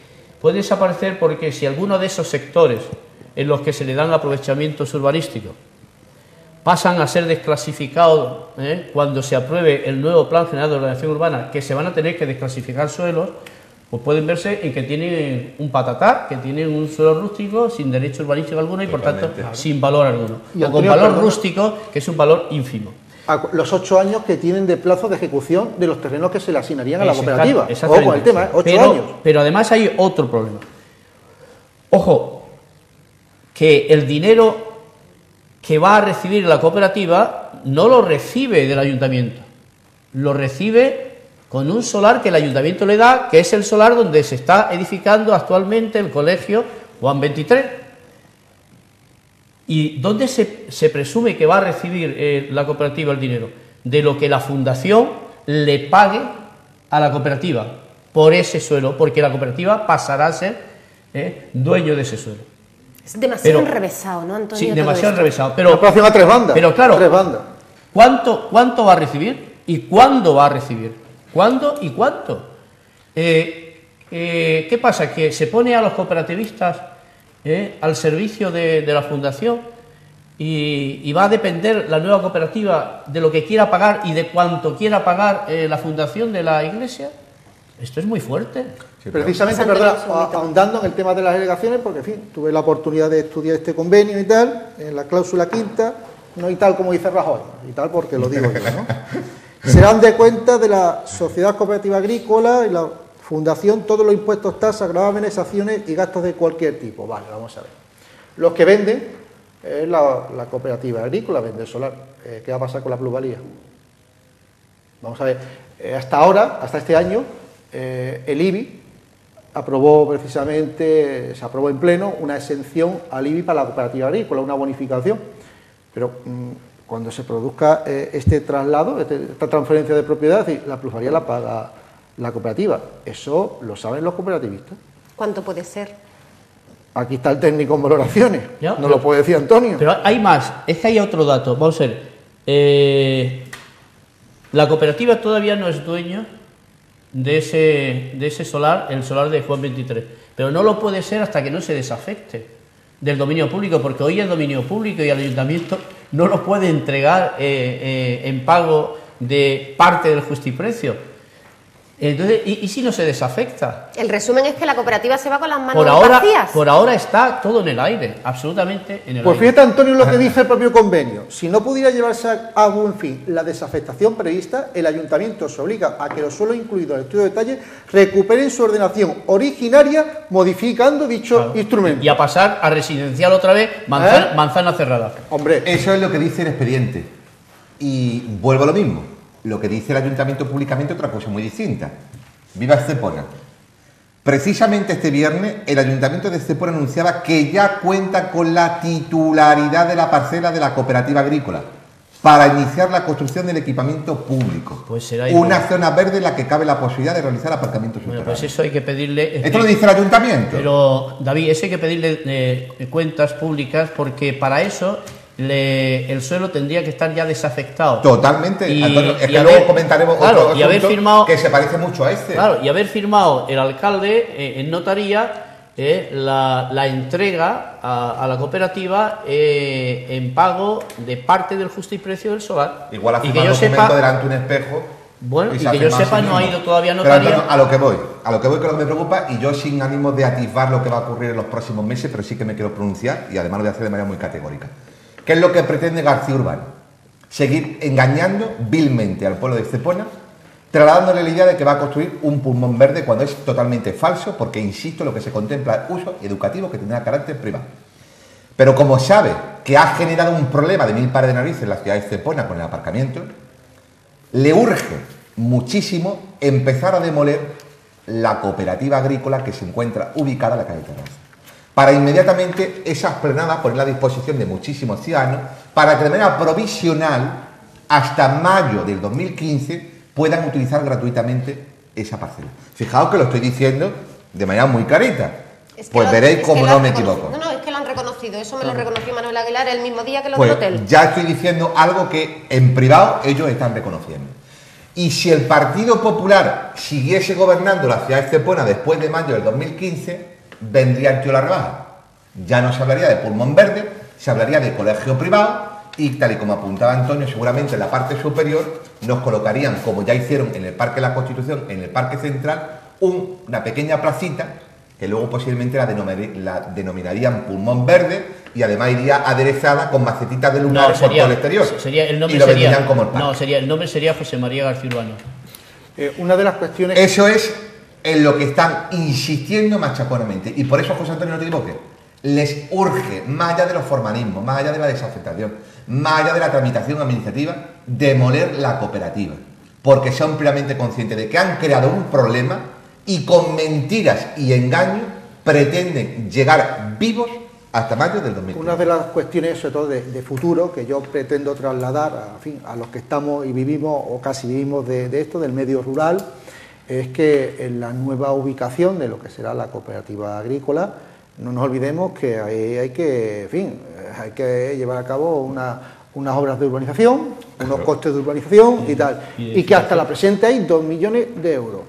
Puede desaparecer porque si alguno de esos sectores en los que se le dan aprovechamientos urbanísticos pasan a ser desclasificados cuando se apruebe el nuevo Plan General de Ordenación Urbana, que se van a tener que desclasificar suelos, pues pueden verse en que tienen un patatá, que tienen un suelo rústico sin derecho urbanístico alguno y por tanto sin valor alguno, o con valor rústico, que es un valor ínfimo. los 8 años que tienen de plazo de ejecución de los terrenos que se le asignarían a la cooperativa. Exactamente. Ojo con el tema, 8 años. Pero además hay otro problema. Ojo, que el dinero que va a recibir la cooperativa no lo recibe del ayuntamiento, lo recibe con un solar que el ayuntamiento le da, que es el solar donde se está edificando actualmente el colegio Juan 23. ¿Y dónde se presume que va a recibir la cooperativa el dinero? De lo que la fundación le pague a la cooperativa por ese suelo, porque la cooperativa pasará a ser dueño de ese suelo. Es demasiado enrevesado, ¿no, Antonio? Sí, demasiado enrevesado. Pero la próxima 3 bandas. Pero claro, 3 bandas. ¿Cuánto va a recibir? ¿Y cuándo va a recibir? ¿Cuándo y cuánto? ¿Qué pasa? Que se pone a los cooperativistas al servicio de la fundación y va a depender la nueva cooperativa de lo que quiera pagar y de cuánto quiera pagar la fundación de la iglesia. Esto es muy fuerte. Sí, precisamente, ahondando en el tema de las delegaciones, porque en fin, tuve la oportunidad de estudiar este convenio y tal, en la cláusula quinta, no y tal como dice Rajoy, y tal porque lo digo yo, ¿no? Serán de cuenta de la sociedad cooperativa agrícola y la fundación todos los impuestos, tasas, gravámenes, acciones y gastos de cualquier tipo. Vale, vamos a ver. Los que venden es la cooperativa agrícola, vende solar. ¿Qué va a pasar con la plusvalía? Vamos a ver. Hasta ahora, hasta este año, el IBI aprobó precisamente, se aprobó en pleno una exención al IBI para la cooperativa agrícola, una bonificación. Pero cuando se produzca este traslado, esta transferencia de propiedad, es decir, la plusvalía la paga la cooperativa. Eso lo saben los cooperativistas. ¿Cuánto puede ser? Aquí está el técnico en valoraciones. Ya, no lo puede decir Antonio. Pero hay más. Es que hay otro dato. Vamos a ver. La cooperativa todavía no es dueño de ese solar, el solar de Juan 23. Pero no lo puede ser hasta que no se desafecte del dominio público, porque hoy es dominio público y el ayuntamiento no lo puede entregar en pago de parte del justiprecio. Entonces, ¿y si no se desafecta? El resumen es que la cooperativa se va con las manos vacías. Por ahora está todo en el aire, absolutamente en el aire. Pues fíjate, Antonio, lo que dice el propio convenio. Si no pudiera llevarse a buen fin la desafectación prevista, el ayuntamiento se obliga a que los suelos incluidos en el estudio de detalle recuperen su ordenación originaria modificando dicho instrumento. Y a pasar a residencial otra vez, manzana cerrada. Hombre, eso es lo que dice el expediente. Y vuelvo a lo mismo. Lo que dice el ayuntamiento públicamente otra cosa muy distinta. Viva Estepona. Precisamente este viernes el ayuntamiento de Estepona anunciaba que ya cuenta con la titularidad de la parcela de la cooperativa agrícola para iniciar la construcción del equipamiento público. Pues será una zona verde en la que cabe la posibilidad de realizar aparcamientos subterráneos. Bueno, pues eso hay que pedirle... ¿Esto lo dice el ayuntamiento? Pero, David, eso hay que pedirle cuentas públicas porque para eso... el suelo tendría que estar ya desafectado. Totalmente, Antonio, es que luego comentaremos otro asunto que se parece mucho a este. Claro, y haber firmado el alcalde en notaría la entrega a la cooperativa en pago de parte del justiprecio del solar. Igual hace un documento delante de un espejo. Bueno, y que yo sepa no ha ido todavía a notaría. Pero, Antonio, a lo que voy, que es lo que me preocupa, y yo sin ánimo de atisbar lo que va a ocurrir en los próximos meses, pero sí que me quiero pronunciar y además lo voy a hacer de manera muy categórica. ¿Qué es lo que pretende García Urbano? Seguir engañando vilmente al pueblo de Estepona, trasladándole la idea de que va a construir un pulmón verde cuando es totalmente falso, porque, insisto, lo que se contempla es uso educativo que tendrá carácter privado. Pero como sabe que ha generado un problema de 1000 pares de narices en la ciudad de Estepona con el aparcamiento, le urge muchísimo empezar a demoler la cooperativa agrícola que se encuentra ubicada en la calle Terraza, para inmediatamente esa esplanada ponerla a disposición de muchísimos ciudadanos para que de manera provisional, hasta mayo del 2015, puedan utilizar gratuitamente esa parcela. Fijaos que lo estoy diciendo de manera muy clarita, pues veréis cómo no me equivoco. No, es que lo han reconocido, eso me lo reconoció Manuel Aguilar el mismo día que lo del hotel. Ya estoy diciendo algo que en privado ellos están reconociendo. Y si el Partido Popular siguiese gobernando la ciudad de Estepona después de mayo del 2015, vendría el tío la rebaja. Ya no se hablaría de pulmón verde, se hablaría de colegio privado y, tal y como apuntaba Antonio, seguramente en la parte superior nos colocarían, como ya hicieron en el Parque de la Constitución, en el Parque Central, una pequeña placita que luego posiblemente la denominarían pulmón verde y además iría aderezada con macetitas de lunares por todo el exterior. El nombre y lo venderían como el parque. El nombre sería José María García Urbano. Una de las cuestiones... Eso es en lo que están insistiendo machaconamente. Y por eso, José Antonio, no te equivoques, les urge, más allá de los formalismos, más allá de la desafectación, más allá de la tramitación administrativa, demoler la cooperativa. Porque son plenamente conscientes de que han creado un problema y con mentiras y engaños pretenden llegar vivos hasta mayo del 2015. Una de las cuestiones, sobre todo de futuro, que yo pretendo trasladar a los que estamos y vivimos, o casi vivimos de esto, del medio rural, es que en la nueva ubicación de lo que será la cooperativa agrícola, no nos olvidemos que hay que llevar a cabo unas obras de urbanización, unos costes de urbanización y tal, y que hasta la presente hay 2 millones de euros.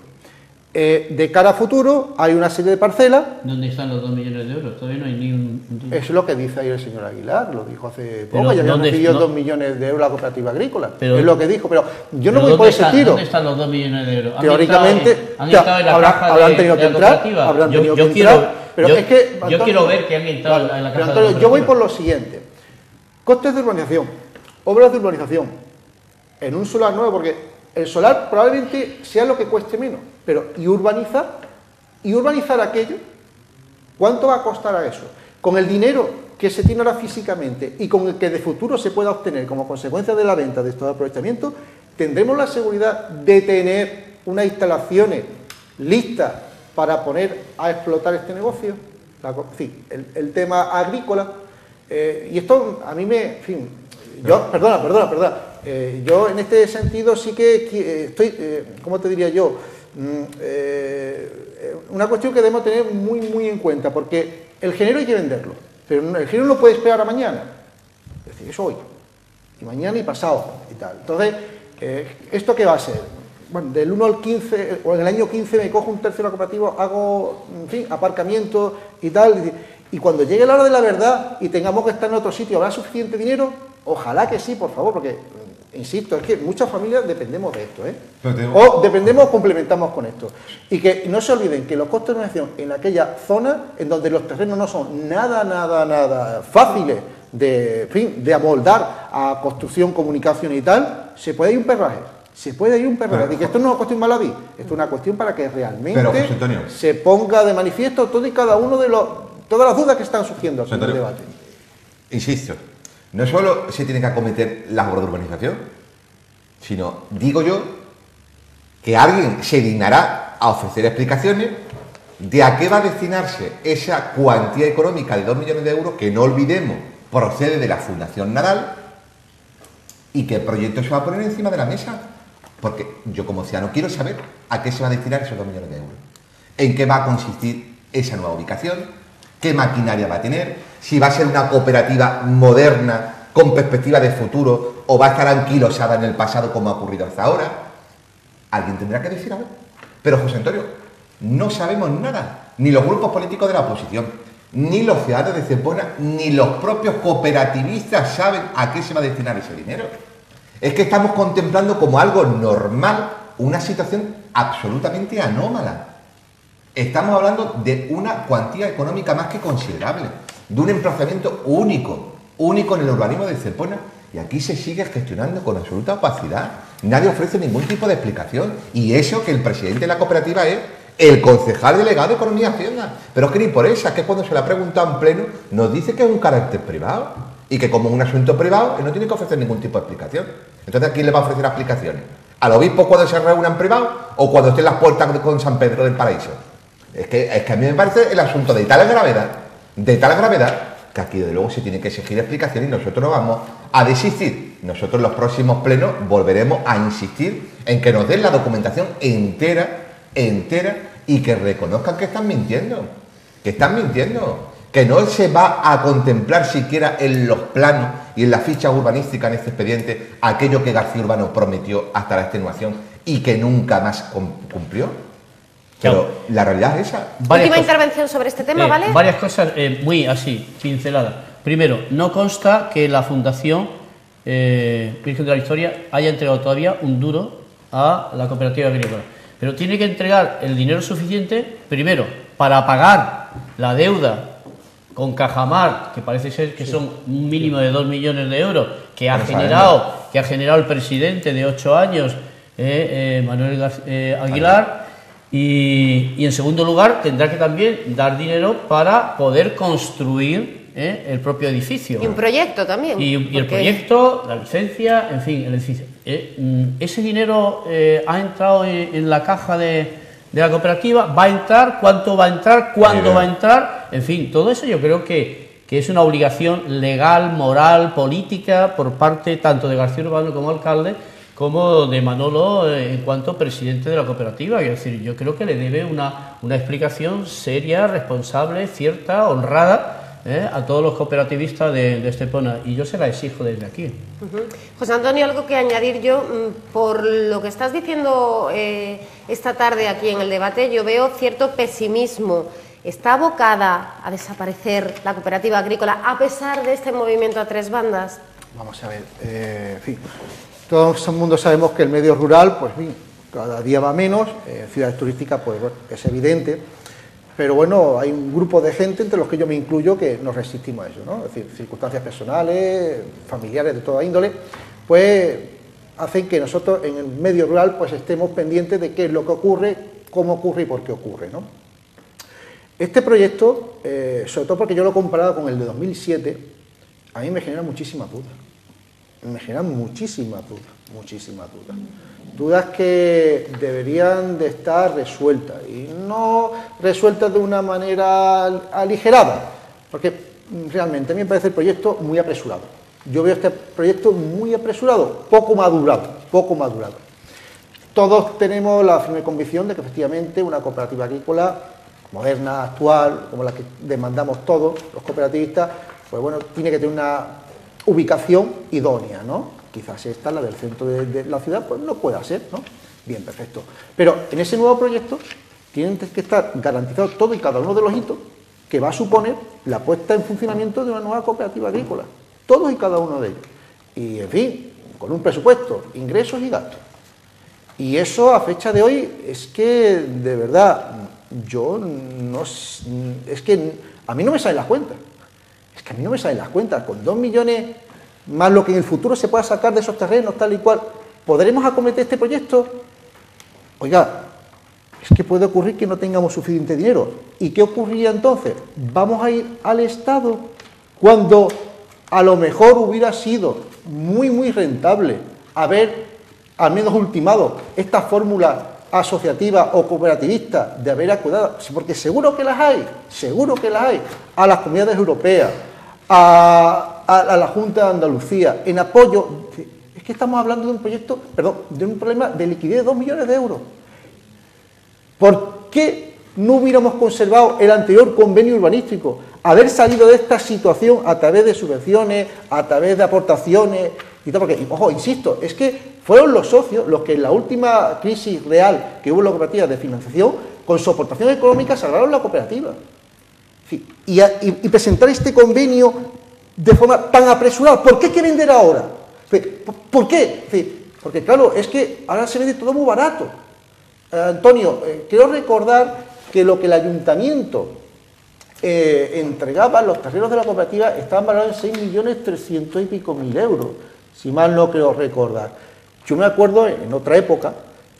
De cara a futuro hay una serie de parcelas. ¿Dónde están los 2 millones de euros? Todavía no hay ni un... Eso es lo que dice ahí el señor Aguilar, lo dijo hace poco, ya había recibido 2 millones de euros la cooperativa agrícola, es lo que dijo, pero yo no voy por ese tiro. ¿Dónde están los 2 millones de euros? Teóricamente, ¿Han estado en la caja habrán tenido de que la entrar, cooperativa? habrán tenido que quiero, entrar, pero es que... Antonio, yo quiero ver que han entrado en la caja de la cooperativa. Yo voy por lo siguiente, costes de urbanización, obras de urbanización, en un solar nuevo, porque el solar probablemente sea lo que cueste menos, pero ¿y urbanizar aquello? ¿Cuánto va a costar a eso? Con el dinero que se tiene ahora físicamente y con el que de futuro se pueda obtener como consecuencia de la venta de estos aprovechamientos, ¿tendremos la seguridad de tener unas instalaciones listas para poner a explotar este negocio? El tema agrícola. Y esto a mí me... Perdona. Yo en este sentido sí que estoy, ¿cómo te diría yo? Una cuestión que debemos tener muy en cuenta, porque el género hay que venderlo, pero el género no puede esperar a mañana, es decir, es hoy, y mañana y pasado, y tal. Entonces, ¿esto qué va a ser? Bueno, del 1 al 15, o en el año 15 me cojo un tercero cooperativo, hago, aparcamiento y tal, y cuando llegue la hora de la verdad y tengamos que estar en otro sitio, ¿habrá suficiente dinero? Ojalá que sí, por favor, porque... Insisto, es que muchas familias dependemos de esto, o dependemos o complementamos con esto. Y que no se olviden que los costes de urbanización en aquella zona, en donde los terrenos no son nada fáciles de amoldar a construcción, comunicación y tal, se puede ir un perraje. Y que esto no es una cuestión baladí, esto es una cuestión para que realmente se ponga de manifiesto todo y cada uno de todas las dudas que están surgiendo aquí en el debate. Insisto. No solo se tiene que acometer las obras de urbanización, sino, digo yo, que alguien se dignará a ofrecer explicaciones de a qué va a destinarse esa cuantía económica de 2 millones de euros, que no olvidemos procede de la Fundación Nadal, y qué proyecto se va a poner encima de la mesa. Porque yo como ciudadano quiero saber a qué se va a destinar esos 2 millones de euros, en qué va a consistir esa nueva ubicación, qué maquinaria va a tener, si va a ser una cooperativa moderna con perspectiva de futuro o va a estar anquilosada en el pasado como ha ocurrido hasta ahora. Alguien tendrá que decir algo. Pero, José Antonio, no sabemos nada, ni los grupos políticos de la oposición, ni los ciudadanos de Cepona, ni los propios cooperativistas saben a qué se va a destinar ese dinero. Es que estamos contemplando como algo normal una situación absolutamente anómala. Estamos hablando de una cuantía económica más que considerable, de un emplazamiento único en el urbanismo de Cepona, y aquí se sigue gestionando con absoluta opacidad. Nadie ofrece ningún tipo de explicación, y eso que el presidente de la cooperativa es el concejal delegado de Economía y Hacienda. Pero es que ni por esa, que cuando se le ha preguntado en pleno, nos dice que es un carácter privado, y que como un asunto privado, él no tiene que ofrecer ningún tipo de explicación. Entonces, ¿a quién le va a ofrecer explicaciones? ¿Al obispo cuando se reúna en privado o cuando esté en las puertas con San Pedro del Paraíso? Es que a mí me parece el asunto de tal gravedad, que aquí desde luego se tiene que exigir explicaciones, y nosotros no vamos a desistir. Nosotros en los próximos plenos volveremos a insistir en que nos den la documentación entera, y que reconozcan que están mintiendo, que no se va a contemplar siquiera en los planos y en la ficha urbanística en este expediente aquello que García Urbano prometió hasta la extenuación y que nunca más cumplió. Pero la realidad es esa. Última intervención sobre este tema, ¿vale? Varias cosas muy así, pinceladas. Primero, no consta que la Fundación Virgen de la Historia haya entregado todavía un duro a la cooperativa agrícola. Pero tiene que entregar el dinero suficiente, primero, para pagar la deuda con Cajamar, que parece ser que son un mínimo de 2 millones de euros, que ha generado el presidente de 8 años, Manuel Aguilar, y en segundo lugar tendrá que también dar dinero para poder construir el propio edificio. Y un proyecto también. Y el proyecto, la licencia, en fin, el edificio. Ese dinero ha entrado en la caja de la cooperativa, va a entrar, cuánto va a entrar, cuándo va a entrar, en fin, todo eso yo creo que es una obligación legal, moral, política por parte tanto de García Urbano como alcalde, como de Manolo en cuanto presidente de la cooperativa. Es decir, yo creo que le debe una explicación seria, responsable, cierta, honrada a todos los cooperativistas de Estepona, y yo se la exijo desde aquí. José Antonio, algo que añadir yo, por lo que estás diciendo esta tarde aquí en el debate, yo veo cierto pesimismo. ¿Está abocada a desaparecer la cooperativa agrícola a pesar de este movimiento a tres bandas? Vamos a ver, en fin, todo el mundo sabemos que el medio rural, pues bien, cada día va menos, ciudades turísticas, pues bueno, es evidente. Pero bueno, hay un grupo de gente, entre los que yo me incluyo, que nos resistimos a eso, ¿no? Es decir, circunstancias personales, familiares de toda índole, pues hacen que nosotros en el medio rural pues estemos pendientes de qué es lo que ocurre, cómo ocurre y por qué ocurre, ¿no? Este proyecto, sobre todo porque yo lo he comparado con el de 2007, a mí me genera muchísimas dudas. Me generan muchísimas dudas. Dudas que deberían de estar resueltas, y no resueltas de una manera aligerada, porque realmente a mí me parece el proyecto muy apresurado. Yo veo este proyecto muy apresurado, poco madurado. Todos tenemos la firme convicción de que efectivamente una cooperativa agrícola moderna, actual, como la que demandamos todos los cooperativistas, pues bueno, tiene que tener una ubicación idónea, ¿no? Quizás esta, la del centro de la ciudad, pues no pueda ser, ¿no? Bien, perfecto. Pero en ese nuevo proyecto tienen que estar garantizados todos y cada uno de los hitos que va a suponer la puesta en funcionamiento de una nueva cooperativa agrícola. Todos y cada uno de ellos. Y, en fin, con un presupuesto, ingresos y gastos. Y eso, a fecha de hoy, es que, de verdad, yo no... Es que a mí no me salen las cuentas. Con 2 millones... más lo que en el futuro se pueda sacar de esos terrenos, tal y cual, ¿podremos acometer este proyecto? Oiga, es que puede ocurrir que no tengamos suficiente dinero. ¿Y qué ocurriría entonces? ¿Vamos a ir al Estado cuando a lo mejor hubiera sido muy rentable haber al menos ultimado esta fórmula asociativa o cooperativista de haber acudido? Porque seguro que las hay, a las comunidades europeas, a la Junta de Andalucía, en apoyo. Es que estamos hablando de un proyecto, de un problema de liquidez de 2 millones de euros. ¿Por qué no hubiéramos conservado el anterior convenio urbanístico? Haber salido de esta situación a través de subvenciones, a través de aportaciones y tal, porque, ojo, insisto, es que fueron los socios los que en la última crisis real que hubo en la cooperativa de financiación, con su aportación económica salvaron la cooperativa. Y presentar este convenio de forma tan apresurada, ¿por qué hay que vender ahora? ¿Por qué? Porque claro, es que ahora se vende todo muy barato. Antonio, quiero recordar que lo que el ayuntamiento entregaba, los terrenos de la cooperativa, estaban valorados en 6.300.000 y pico euros, si mal no creo recordar. Yo me acuerdo en otra época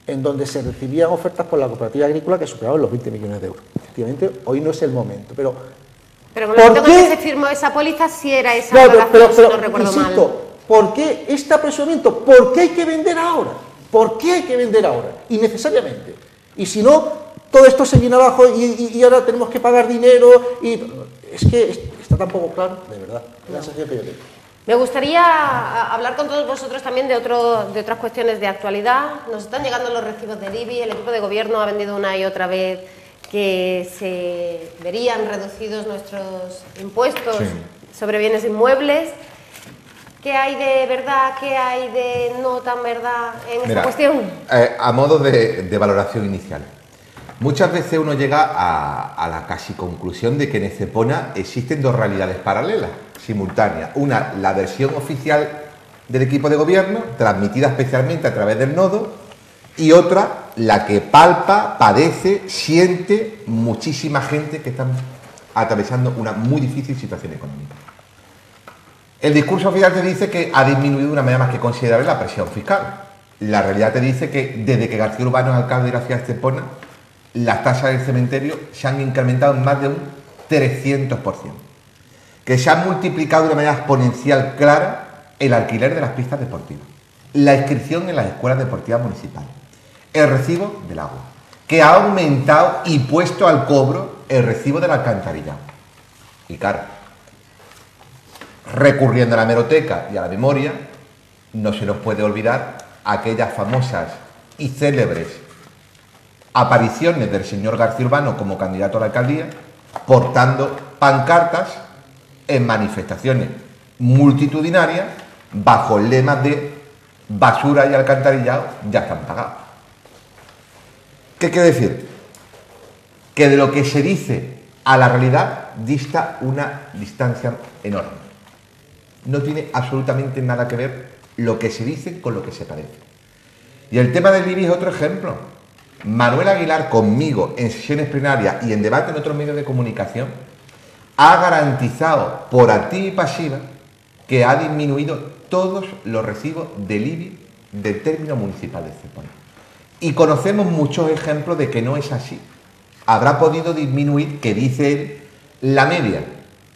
en donde se recibían ofertas por la cooperativa agrícola que superaban los 20 millones de euros. Efectivamente, hoy no es el momento, pero en el momento que se firmó esa póliza, sí era esa valoración, si no recuerdo insisto, mal. ¿Por qué este apresuramiento? ¿Por qué hay que vender ahora? Innecesariamente. Y si no, todo esto se viene abajo y ahora tenemos que pagar dinero. Y es que está tan poco claro, de verdad, la sensación que yo tengo. Me gustaría hablar con todos vosotros también de otras cuestiones de actualidad. Nos están llegando los recibos del IBI, el equipo de gobierno ha vendido una y otra vez que se verían reducidos nuestros impuestos sobre bienes inmuebles. ¿Qué hay de verdad, qué hay de no tan verdad en esta cuestión? A modo de valoración inicial, muchas veces uno llega a la casi conclusión de que en Estepona existen dos realidades paralelas, simultáneas. Una, la versión oficial del equipo de gobierno, transmitida especialmente a través del nodo, y otra, la que palpa, padece, siente muchísima gente que está atravesando una muy difícil situación económica. El discurso oficial te dice que ha disminuido de una manera más que considerable la presión fiscal. La realidad te dice que desde que García Urbano es alcalde de la ciudad de Estepona, las tasas del cementerio se han incrementado en más de un 300%. Que se ha multiplicado de una manera exponencial clara el alquiler de las pistas deportivas, la inscripción en las escuelas deportivas municipales, el recibo del agua, que ha aumentado y puesto al cobro el recibo del alcantarillado. Y claro, recurriendo a la hemeroteca y a la memoria, no se nos puede olvidar aquellas famosas y célebres apariciones del señor García Urbano como candidato a la alcaldía, portando pancartas en manifestaciones multitudinarias bajo el lema de basura y alcantarillado ya están pagados. ¿Qué quiere decir? Que de lo que se dice a la realidad dista una distancia enorme. No tiene absolutamente nada que ver lo que se dice con lo que se parece. Y el tema del IBI es otro ejemplo. Manuel Aguilar, conmigo, en sesiones plenarias y en debate en otros medios de comunicación, ha garantizado por activa y pasiva que ha disminuido todos los recibos del IBI del término municipal de Estepona. Y conocemos muchos ejemplos de que no es así. Habrá podido disminuir, que dice él, la media,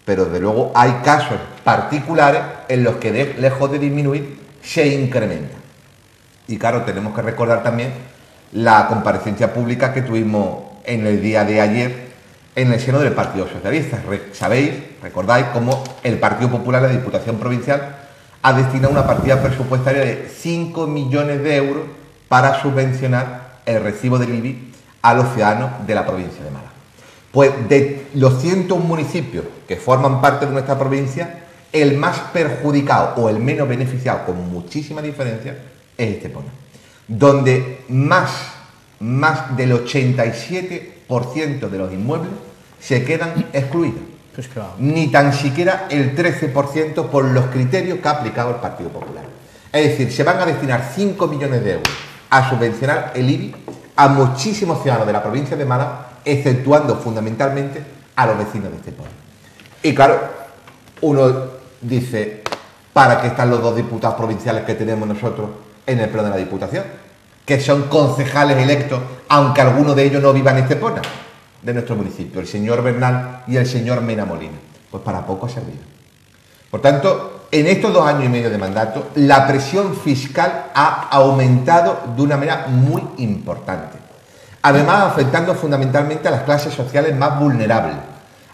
pero de luego hay casos particulares en los que lejos de disminuir se incrementa. Y claro, tenemos que recordar también la comparecencia pública que tuvimos en el día de ayer en el seno del Partido Socialista. Recordáis cómo el Partido Popular, la Diputación Provincial, ha destinado una partida presupuestaria de 5 millones de euros para subvencionar el recibo del IBI a los ciudadanos de la provincia de Málaga. Pues de los 101 municipios que forman parte de nuestra provincia, el más perjudicado o el menos beneficiado, con muchísima diferencia, es Estepona, donde más del 87% de los inmuebles se quedan excluidos. Pues claro. Ni tan siquiera el 13% por los criterios que ha aplicado el Partido Popular. Es decir, se van a destinar 5 millones de euros a subvencionar el IBI a muchísimos ciudadanos de la provincia de Málaga, exceptuando fundamentalmente a los vecinos de Estepona. Y claro, uno dice, ¿para qué están los dos diputados provinciales que tenemos nosotros en el pleno de la Diputación? Que son concejales electos, aunque alguno de ellos no viva en Estepona, de nuestro municipio, el señor Bernal y el señor Mena Molina. Pues para poco ha servido. Por tanto, en estos 2 años y medio de mandato, la presión fiscal ha aumentado de una manera muy importante. Además, afectando fundamentalmente a las clases sociales más vulnerables,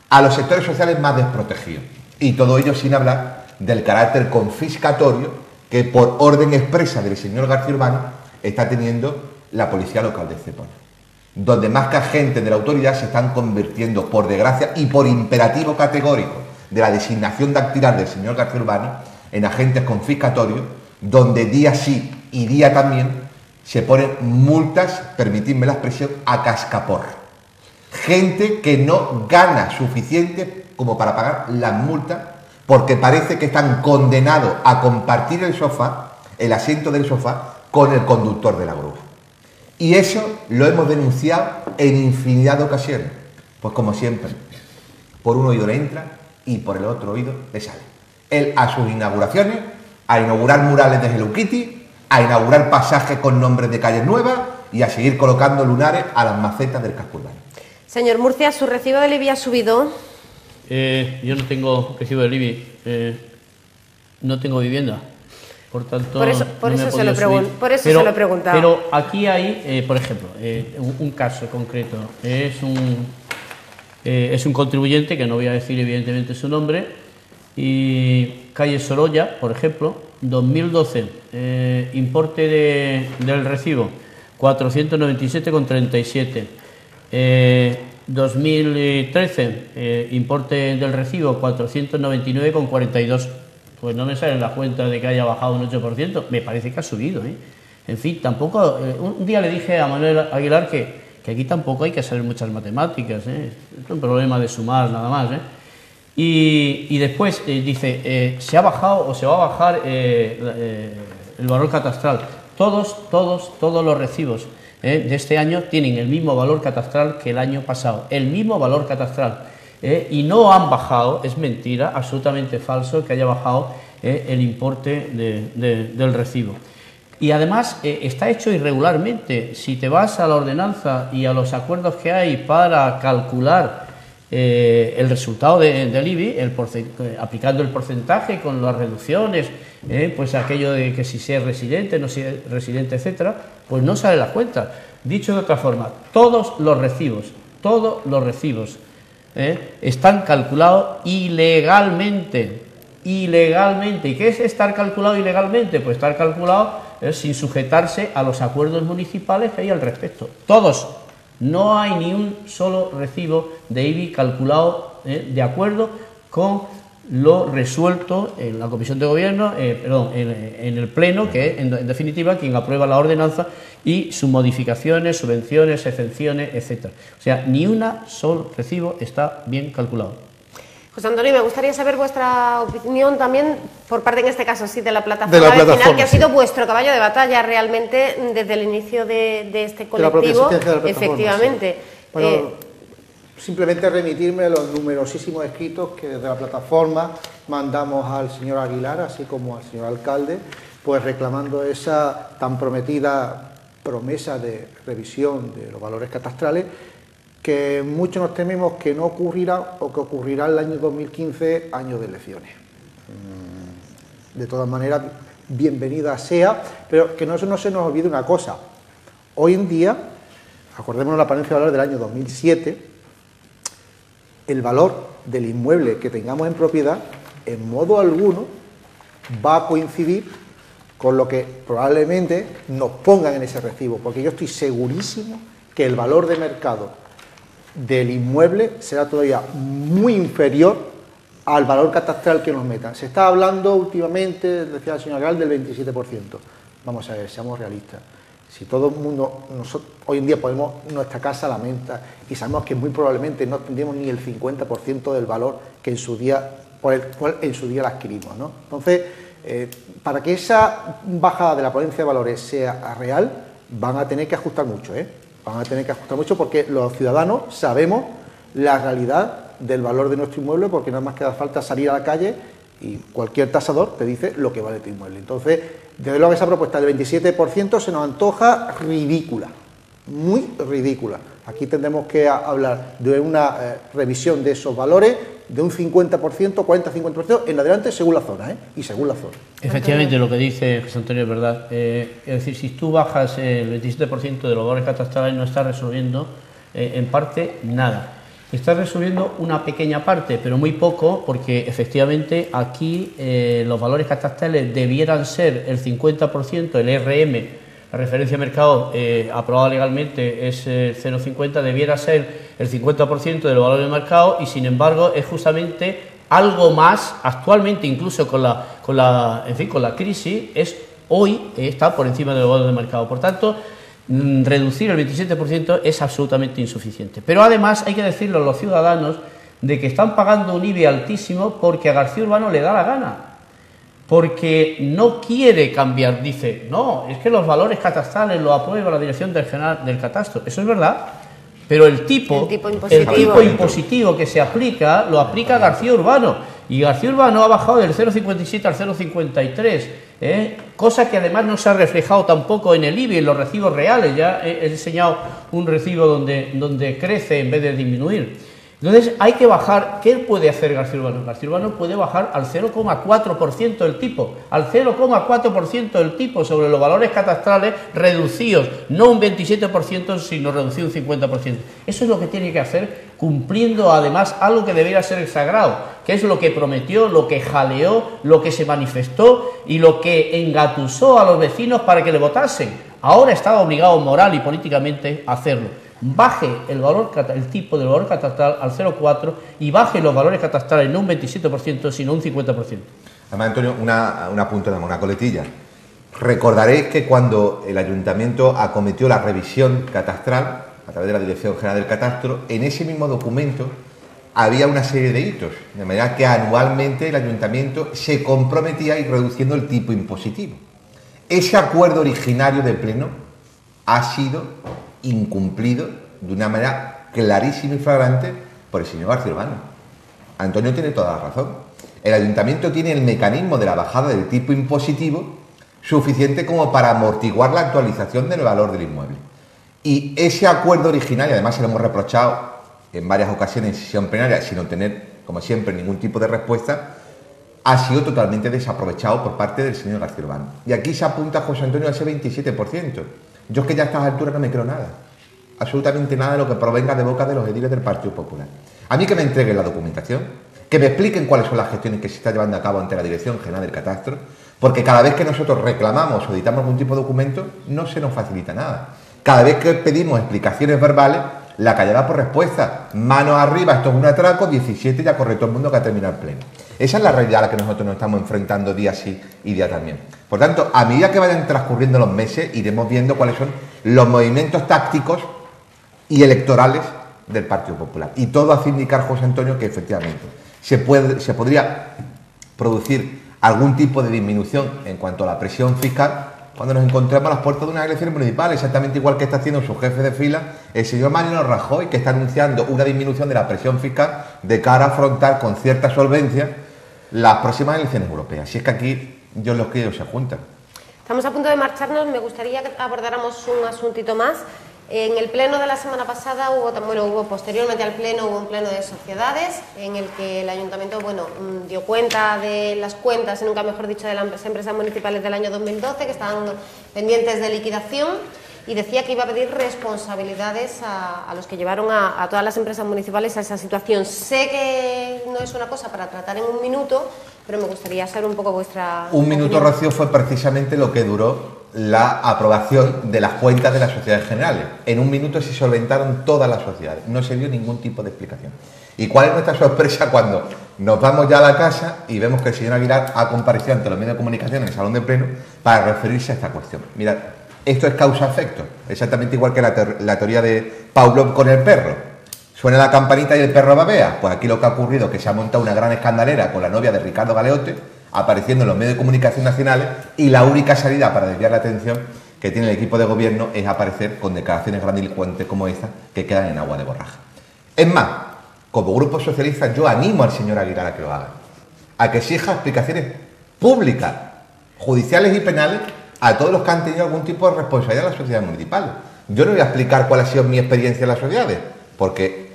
a los sectores sociales más desprotegidos. Y todo ello sin hablar del carácter confiscatorio que, por orden expresa del señor García Urbano, está teniendo la policía local de Estepona, donde más que agentes de la autoridad se están convirtiendo, por desgracia y por imperativo categórico de la designación dactilar del señor García Urbano, en agentes confiscatorios, donde día sí y día también se ponen multas, permitidme la expresión, a cascaporra. Gente que no gana suficiente como para pagar las multas, porque parece que están condenados a compartir el sofá, el asiento del sofá, con el conductor de la grúa. Y eso lo hemos denunciado en infinidad de ocasiones. Pues como siempre, por un oído le entra y por el otro oído le sale. Él a sus inauguraciones, a inaugurar murales de Hello Kitty, a inaugurar pasajes con nombres de calles nuevas y a seguir colocando lunares a las macetas del casco urbano. Señor Murcia, ¿su recibo del IBI ha subido? Yo no tengo recibo del IBI, no tengo vivienda. Por tanto, por eso se lo preguntaba. Pero aquí hay, por ejemplo, un caso concreto. Es un contribuyente, que no voy a decir evidentemente su nombre, y calle Sorolla, por ejemplo, 2012, importe del recibo 497,37. 2013, importe del recibo 499,42. Pues no me sale en la cuenta de que haya bajado un 8%, me parece que ha subido, ¿eh? En fin, tampoco... un día le dije a Manuel Aguilar que aquí tampoco hay que saber muchas matemáticas, ¿eh? Es un problema de sumar nada más, ¿eh? Y después dice, se ha bajado o se va a bajar el valor catastral. Todos los recibos de este año tienen el mismo valor catastral que el año pasado, el mismo valor catastral, y no han bajado. Es mentira, absolutamente falso que haya bajado el importe del recibo. Y además está hecho irregularmente. Si te vas a la ordenanza y a los acuerdos que hay para calcular el resultado del IBI, aplicando el porcentaje con las reducciones, pues aquello de que si es residente, no si es residente, etcétera, pues no sale la cuenta. Dicho de otra forma, todos los recibos están calculados ilegalmente. ¿Y qué es estar calculado ilegalmente? Pues estar calculado sin sujetarse a los acuerdos municipales que hay al respecto. Todos. No hay ni un solo recibo de IBI calculado de acuerdo con lo resuelto en la Comisión de Gobierno, en el Pleno, que es en definitiva quien aprueba la ordenanza y sus modificaciones, subvenciones, exenciones, etcétera. O sea, ni un solo recibo está bien calculado. José Antonio, me gustaría saber vuestra opinión también, por parte en este caso sí de la plataforma vecinal, que ha sido vuestro caballo de batalla realmente desde el inicio de este colectivo. Efectivamente. Sí. Bueno, simplemente remitirme a los numerosísimos escritos que desde la plataforma mandamos al señor Aguilar, así como al señor alcalde, pues reclamando esa tan prometida promesa de revisión de los valores catastrales, que muchos nos tememos que no ocurrirá o que ocurrirá el año 2015, año de elecciones. De todas maneras, bienvenida sea, pero que no se nos olvide una cosa. Hoy en día, acordémonos la ponencia de valor del año 2007, el valor del inmueble que tengamos en propiedad, en modo alguno, va a coincidir con lo que probablemente nos pongan en ese recibo, porque yo estoy segurísimo que el valor de mercado del inmueble será todavía muy inferior al valor catastral que nos metan. Se está hablando últimamente, decía el señor Gal, del 27%. Vamos a ver, seamos realistas. Si todo el mundo, nosotros, hoy en día ponemos nuestra casa a la venta y sabemos que muy probablemente no tendremos ni el 50% del valor que en su día, por el cual en su día la adquirimos, ¿no? Entonces, para que esa bajada de la ponencia de valores sea real, van a tener que ajustar mucho, Van a tener que ajustar mucho porque los ciudadanos sabemos la realidad del valor de nuestro inmueble, porque nada más que da falta salir a la calle y cualquier tasador te dice lo que vale tu inmueble. Entonces, desde luego esa propuesta del 27% se nos antoja ridícula, muy ridícula. Aquí tendremos que hablar de una revisión de esos valores de un 50%, 40-50% en adelante según la zona, y según la zona. Efectivamente, lo que dice José Antonio es verdad. Es decir, si tú bajas el 27% de los valores catastrales, no estás resolviendo en parte nada. Estás resolviendo una pequeña parte, pero muy poco, porque efectivamente aquí los valores catastrales debieran ser el 50%, el RM, la referencia de mercado aprobada legalmente es 0,50, debiera ser el 50% del valor de mercado, y sin embargo es justamente algo más. Actualmente, incluso con la crisis, hoy está por encima del valor de mercado. Por tanto, reducir el 27% es absolutamente insuficiente. Pero además hay que decirle a los ciudadanos de que están pagando un IBI altísimo porque a García Urbano le da la gana, porque no quiere cambiar. Dice, no, es que los valores catastrales los aprueba la Dirección General del Catastro. Eso es verdad, pero el tipo impositivo que se aplica, lo aplica García Urbano, y García Urbano ha bajado del 0,57 al 0,53, cosa que además no se ha reflejado tampoco en el IBI, en los recibos reales. Ya he enseñado un recibo donde crece en vez de disminuir. Entonces hay que bajar. ¿Qué puede hacer García Urbano? García Urbano puede bajar al 0,4% del tipo, al 0,4% del tipo sobre los valores catastrales reducidos, no un 27%, sino reducido un 50%. Eso es lo que tiene que hacer, cumpliendo además algo que debería ser sagrado, que es lo que prometió, lo que jaleó, lo que se manifestó y lo que engatusó a los vecinos para que le votasen. Ahora está obligado moral y políticamente a hacerlo. Baje el tipo del valor catastral al 0,4 y baje los valores catastrales no un 27%, sino un 50%. Además, Antonio, una punta, una coletilla. Recordaréis que cuando el Ayuntamiento acometió la revisión catastral a través de la Dirección General del Catastro, en ese mismo documento había una serie de hitos, de manera que anualmente el Ayuntamiento se comprometía a ir reduciendo el tipo impositivo. Ese acuerdo originario de Pleno ha sido incumplido de una manera clarísima y flagrante por el señor García Urbano. Antonio tiene toda la razón. El ayuntamiento tiene el mecanismo de la bajada del tipo impositivo suficiente como para amortiguar la actualización del valor del inmueble. Y ese acuerdo original, y además se lo hemos reprochado en varias ocasiones en sesión plenaria, sin obtener, como siempre, ningún tipo de respuesta, ha sido totalmente desaprovechado por parte del señor García Urbano. Y aquí se apunta José Antonio a ese 27%. Yo es que ya a estas alturas no me creo nada. Absolutamente nada de lo que provenga de boca de los ediles del Partido Popular. A mí que me entreguen la documentación, que me expliquen cuáles son las gestiones que se están llevando a cabo ante la Dirección General del Catastro, porque cada vez que nosotros reclamamos o editamos algún tipo de documento, no se nos facilita nada. Cada vez que pedimos explicaciones verbales, la callada por respuesta. Manos arriba, esto es un atraco, 17 ya corre todo el mundo que ha terminado el pleno. Esa es la realidad a la que nosotros nos estamos enfrentando día sí y día también. Por tanto, a medida que vayan transcurriendo los meses, iremos viendo cuáles son los movimientos tácticos y electorales del Partido Popular. Y todo hace indicar, José Antonio, que efectivamente se podría producir algún tipo de disminución en cuanto a la presión fiscal cuando nos encontramos a las puertas de unas elecciones municipales, exactamente igual que está haciendo su jefe de fila, el señor Mariano Rajoy, que está anunciando una disminución de la presión fiscal de cara a afrontar con cierta solvencia las próximas elecciones europeas. Si es que aquí yo los que se juntan. Estamos a punto de marcharnos, me gustaría que abordáramos un asuntito más. En el pleno de la semana pasada hubo posteriormente al pleno, hubo un pleno de sociedades en el que el ayuntamiento dio cuenta de las cuentas, nunca mejor dicho, de las empresas municipales del año 2012 que estaban pendientes de liquidación, y decía que iba a pedir responsabilidades a los que llevaron a todas las empresas municipales a esa situación. Sé que no es una cosa para tratar en un minuto, pero me gustaría saber un poco vuestra Un minuto, Rocío, fue precisamente lo que duró la aprobación de las cuentas de las sociedades generales. En un minuto se solventaron todas las sociedades, no se dio ningún tipo de explicación. ¿Y cuál es nuestra sorpresa cuando nos vamos ya a la casa y vemos que el señor Aguilar ha comparecido ante los medios de comunicación en el salón de pleno para referirse a esta cuestión? Mirad, esto es causa-efecto, exactamente igual que la teoría de Pavlov con el perro. Suena la campanita y el perro babea. Pues aquí lo que ha ocurrido es que se ha montado una gran escandalera con la novia de Ricardo Galeote, apareciendo en los medios de comunicación nacionales, y la única salida para desviar la atención que tiene el equipo de gobierno es aparecer con declaraciones grandilocuentes como esta, que quedan en agua de borraja. Es más, como Grupo Socialista yo animo al señor Aguilar a que lo haga, a que exija explicaciones públicas, judiciales y penales a todos los que han tenido algún tipo de responsabilidad en las sociedades municipales. Yo no voy a explicar cuál ha sido mi experiencia en las sociedades, porque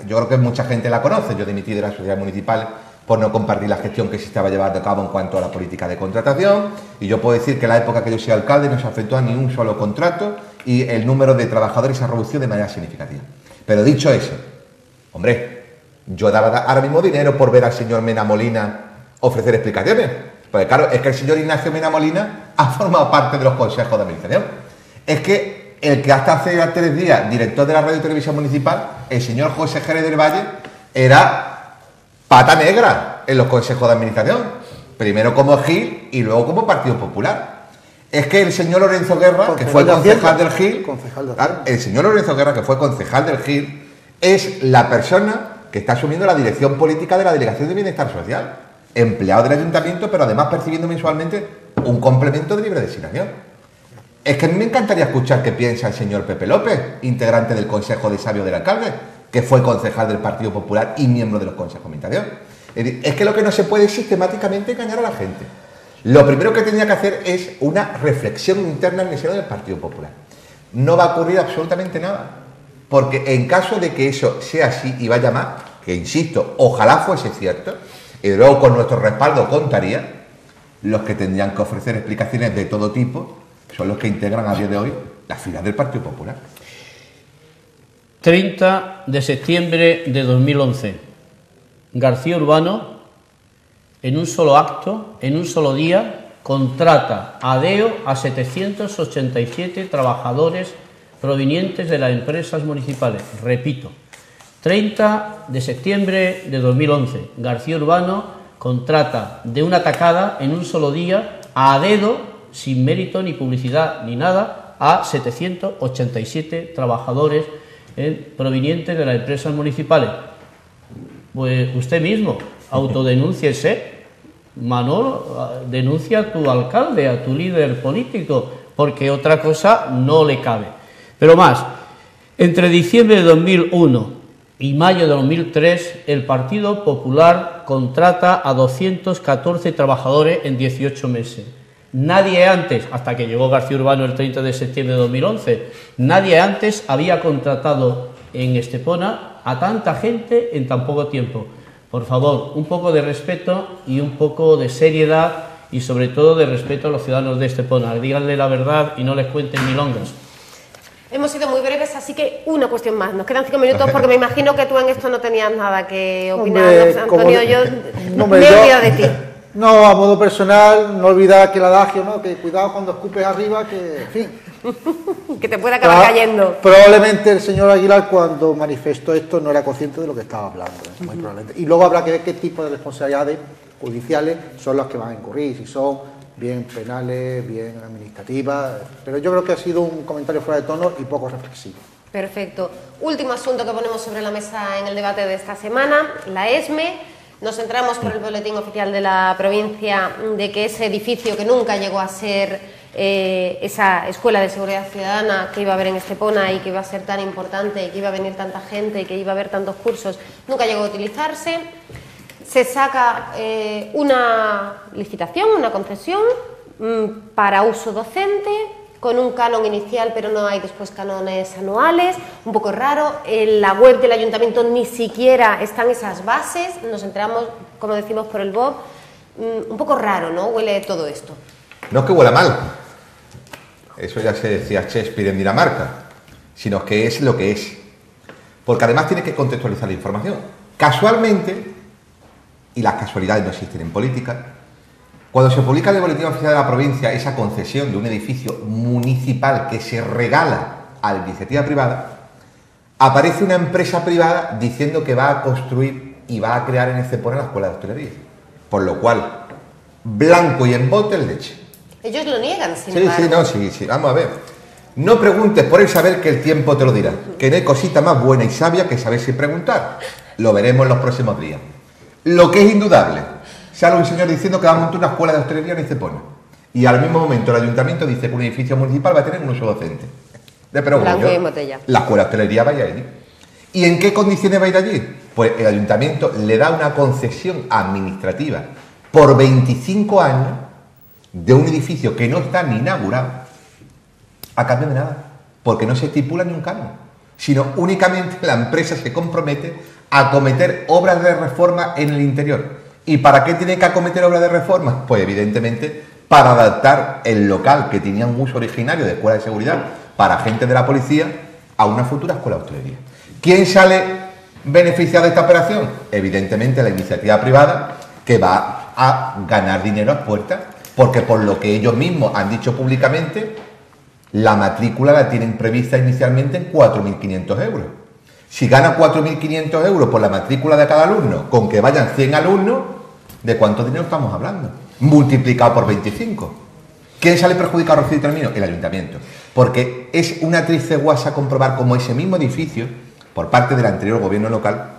yo creo que mucha gente la conoce. Yo dimití de las sociedades municipales por no compartir la gestión que se estaba llevando a cabo en cuanto a la política de contratación, y yo puedo decir que en la época que yo soy alcalde no se afectó a ni un solo contrato y el número de trabajadores se ha reducido de manera significativa. Pero dicho eso, hombre, yo daba ahora mismo dinero por ver al señor Mena Molina ofrecer explicaciones, porque claro, es que el señor Ignacio Mena Molina ha formado parte de los consejos de administración. Es que el que hasta hace 3 días, director de la Radio y Televisión Municipal, el señor José Jerez del Valle, era pata negra en los consejos de administración, primero como GIL y luego como Partido Popular. Es que el señor Lorenzo Guerra, que fue concejal del GIL, el señor Lorenzo Guerra, que fue concejal del GIL, es la persona que está asumiendo la dirección política de la Delegación de Bienestar Social, empleado del ayuntamiento, pero además percibiendo mensualmente un complemento de libre designación. Es que a mí me encantaría escuchar qué piensa el señor Pepe López, integrante del Consejo de Sabio del Alcalde, que fue concejal del Partido Popular y miembro de los consejos de administración. Es que lo que no se puede es sistemáticamente engañar a la gente. Lo primero que tenía que hacer es una reflexión interna en el seno del Partido Popular. No va a ocurrir absolutamente nada, porque en caso de que eso sea así y vaya más, que insisto, ojalá fuese cierto, y luego con nuestro respaldo contaría, los que tendrían que ofrecer explicaciones de todo tipo son los que integran a día de hoy las filas del Partido Popular. 30 de septiembre de 2011. García Urbano, en un solo acto, en un solo día, contrata a deo a 787 trabajadores provenientes de las empresas municipales. Repito, 30 de septiembre de 2011. García Urbano contrata de una tacada, en un solo día, a dedo, sin mérito ni publicidad ni nada, a 787 trabajadores provenientes de las empresas municipales. Pues usted mismo, autodenúnciese. Manolo, denuncia a tu alcalde, a tu líder político, porque otra cosa no le cabe. Pero más, entre diciembre de 2001 y mayo de 2003, el Partido Popular contrata a 214 trabajadores en 18 meses. Nadie antes, hasta que llegó García Urbano el 30 de septiembre de 2011, nadie antes había contratado en Estepona a tanta gente en tan poco tiempo. Por favor, un poco de respeto y un poco de seriedad y sobre todo de respeto a los ciudadanos de Estepona. Díganle la verdad y no les cuenten milongas. Hemos sido muy breves, así que una cuestión más. Nos quedan 5 minutos porque me imagino que tú en esto no tenías nada que opinar. Hombre, Antonio, yo me he olvidado de ti. No, a modo personal, no olvidar que el adagio, ¿no? Que cuidado cuando escupes arriba, que, en fin. Que te pueda acabar cayendo. Probablemente el señor Aguilar, cuando manifestó esto, no era consciente de lo que estaba hablando, muy probablemente. Y luego habrá que ver qué tipo de responsabilidades judiciales son las que van a incurrir, si son bien penales, bien administrativas. Pero yo creo que ha sido un comentario fuera de tono y poco reflexivo. Perfecto. Último asunto que ponemos sobre la mesa en el debate de esta semana, la ESME. Nos centramos por el boletín oficial de la provincia de que ese edificio que nunca llegó a ser esa escuela de seguridad ciudadana que iba a haber en Estepona y que iba a ser tan importante y que iba a venir tanta gente y que iba a haber tantos cursos, nunca llegó a utilizarse. Se saca una licitación, una concesión para uso docente, con un canon inicial, pero no hay después canones anuales, un poco raro. En la web del ayuntamiento ni siquiera están esas bases, nos enteramos, como decimos, por el BOP. Un poco raro, ¿no? Huele todo esto. No es que huela mal, eso ya se decía Shakespeare en Dinamarca, sino que es lo que es. Porque además tiene que contextualizar la información. Casualmente, y las casualidades no existen en política, cuando se publica en el boletín oficial de la provincia esa concesión de un edificio municipal que se regala a la iniciativa privada, aparece una empresa privada diciendo que va a construir y va a crear en Estepona la escuela de hostelería. Por lo cual, blanco y en bote leche. Ellos lo niegan, sin embargo. Sí. Vamos a ver. No preguntes por el saber que el tiempo te lo dirá. Que no hay cosita más buena y sabia que saber sin preguntar. Lo veremos en los próximos días. Lo que es indudable, sale un señor diciendo que va a montar una escuela de hostelería en Estepona. Y al mismo momento el ayuntamiento dice que un edificio municipal va a tener un uso docente. De perogrullo, la escuela de hostelería va a ir allí. ¿Y en qué condiciones va a ir allí? Pues el ayuntamiento le da una concesión administrativa por 25 años de un edificio que no está ni inaugurado a cambio de nada, porque no se estipula ni un canon, sino únicamente la empresa se compromete a acometer obras de reforma en el interior. ¿Y para qué tiene que acometer obras de reforma? Pues evidentemente para adaptar el local que tenía un uso originario de escuela de seguridad para agentes de la policía a una futura escuela de hostelería. ¿Quién sale beneficiado de esta operación? Evidentemente la iniciativa privada, que va a ganar dinero a puertas, porque por lo que ellos mismos han dicho públicamente, la matrícula la tienen prevista inicialmente en 4.500 euros. Si gana 4.500 euros por la matrícula de cada alumno, con que vayan 100 alumnos, ¿de cuánto dinero estamos hablando? Multiplicado por 25. ¿Quién sale perjudicado, Rocío, y termino? El ayuntamiento. Porque es una triste guasa comprobar cómo ese mismo edificio, por parte del anterior gobierno local,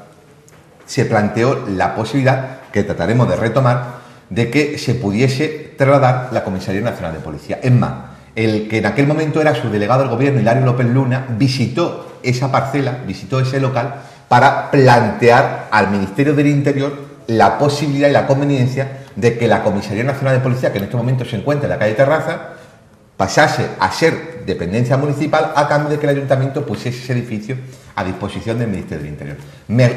se planteó la posibilidad, que trataremos de retomar, de que se pudiese trasladar la Comisaría Nacional de Policía. Es más, el que en aquel momento era subdelegado del gobierno, Hilario López Luna, visitó esa parcela, visitó ese local, para plantear al Ministerio del Interior la posibilidad y la conveniencia de que la Comisaría Nacional de Policía, que en este momento se encuentra en la calle Terraza, pasase a ser dependencia municipal a cambio de que el ayuntamiento pusiese ese edificio a disposición del Ministerio del Interior.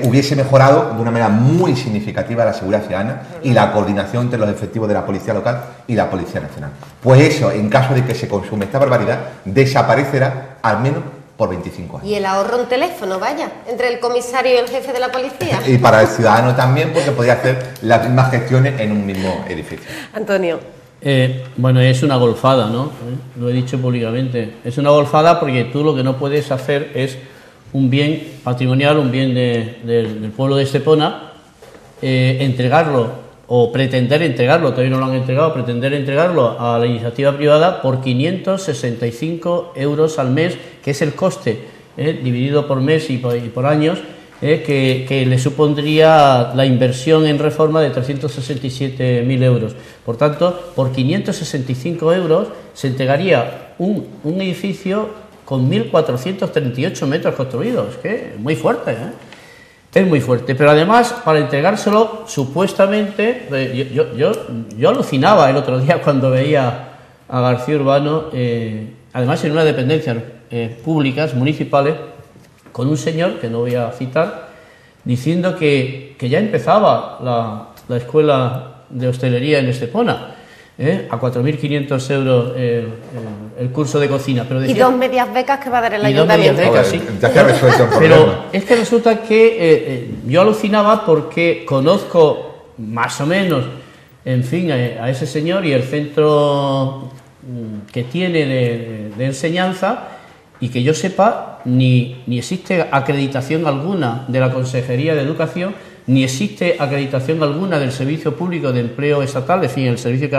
Hubiese mejorado de una manera muy significativa la seguridad ciudadana y la coordinación entre los efectivos de la Policía Local y la Policía Nacional. Pues eso, en caso de que se consume esta barbaridad, desaparecerá al menos por 25 años. Y el ahorro en teléfono, vaya, entre el comisario y el jefe de la policía. Y para el ciudadano también, porque podría hacer las mismas gestiones en un mismo edificio. Antonio. Bueno, es una golfada, ¿no? Lo he dicho públicamente. Es una golfada porque tú lo que no puedes hacer es un bien patrimonial, un bien del pueblo de Estepona, entregarlo o pretender entregarlo, todavía no lo han entregado, pretender entregarlo a la iniciativa privada por 565 euros al mes, que es el coste, dividido por mes y por años, que le supondría la inversión en reforma de 367.000 euros. Por tanto, por 565 euros se entregaría un edificio con 1.438 metros construidos, que es muy fuerte, es muy fuerte, pero además para entregárselo supuestamente, yo alucinaba el otro día cuando veía a García Urbano, además en una dependencia públicas, municipales, con un señor, que no voy a citar, diciendo que ya empezaba la escuela de hostelería en Estepona, a 4.500 euros el curso de cocina. Pero decía, y 2 medias becas que va a dar el ayuntamiento. Becas, sí. Ya se ha resuelto el problema. Pero es que resulta que yo alucinaba porque conozco más o menos, en fin, a ese señor y el centro que tiene de enseñanza, y que yo sepa, ni existe acreditación alguna de la Consejería de Educación, ni existe acreditación alguna del Servicio Público de Empleo Estatal, en fin, el servicio que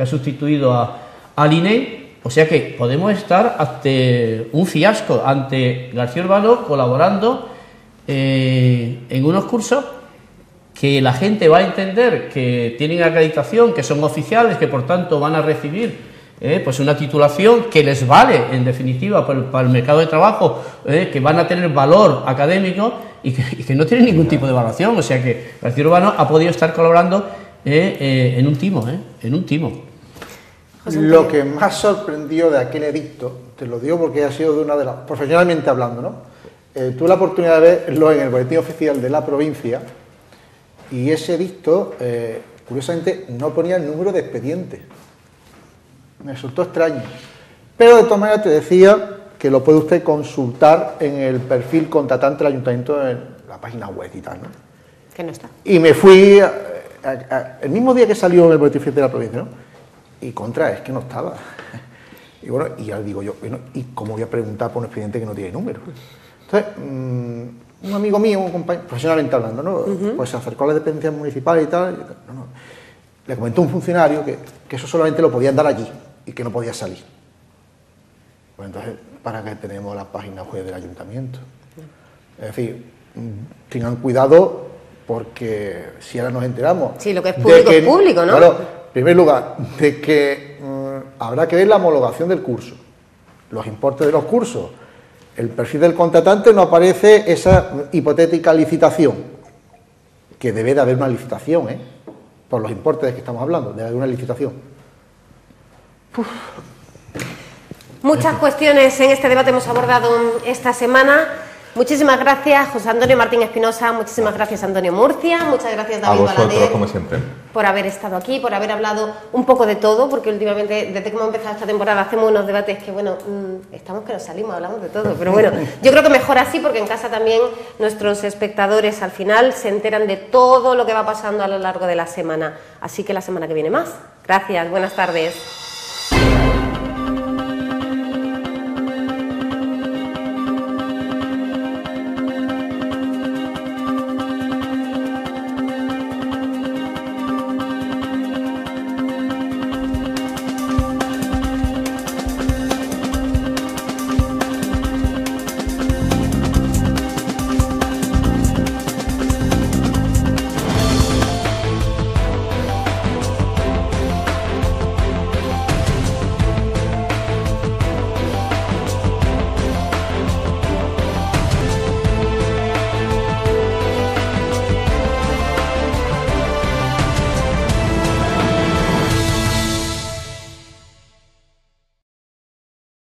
ha sustituido al INE. O sea que podemos estar ante un fiasco, ante García Urbano colaborando en unos cursos que la gente va a entender que tienen acreditación, que son oficiales, que por tanto van a recibir pues una titulación que les vale, en definitiva, para el mercado de trabajo, que van a tener valor académico y que no tienen ningún tipo de evaluación. O sea que García Urbano ha podido estar colaborando en un timo, en un timo. Lo que más sorprendió de aquel edicto, te lo digo porque ha sido de una de las, profesionalmente hablando, ¿no? Tuve la oportunidad de verlo en el boletín oficial de la provincia, y ese edicto, curiosamente, no ponía el número de expediente. Me resultó extraño. Pero de todas maneras te decía que lo puede usted consultar en el perfil contratante del ayuntamiento en la página web y tal, ¿no? Que no está. Y me fui el mismo día que salió en el boletín oficial de la provincia, ¿no? Y es que no estaba. Y bueno, y ya digo yo, bueno, ¿y cómo voy a preguntar por un expediente que no tiene número? Entonces, un amigo mío, un compañero, profesionalmente hablando, ¿no? Pues se acercó a la dependencia municipal y tal. Le comentó un funcionario que eso solamente lo podían dar allí y que no podía salir. Pues entonces, ¿para qué tenemos la página web del ayuntamiento? Es decir, tengan cuidado, porque si ahora nos enteramos... Sí, lo que es público es público, ¿no? Claro, en primer lugar, de que habrá que ver la homologación del curso, los importes de los cursos. El perfil del contratante no aparece esa hipotética licitación, que debe de haber una licitación, por los importes de que estamos hablando, debe haber una licitación. Uf. Muchas cuestiones en este debate hemos abordado esta semana. Muchísimas gracias, José Antonio Martín Espinosa, muchísimas gracias, Antonio Murcia, muchas gracias, David Balaguer, como siempre, por haber estado aquí, por haber hablado un poco de todo, porque últimamente, desde que hemos empezado esta temporada, hacemos unos debates que, bueno, estamos que nos salimos, hablamos de todo, pero bueno, yo creo que mejor así, porque en casa también nuestros espectadores al final se enteran de todo lo que va pasando a lo largo de la semana, así que la semana que viene más. Gracias, buenas tardes.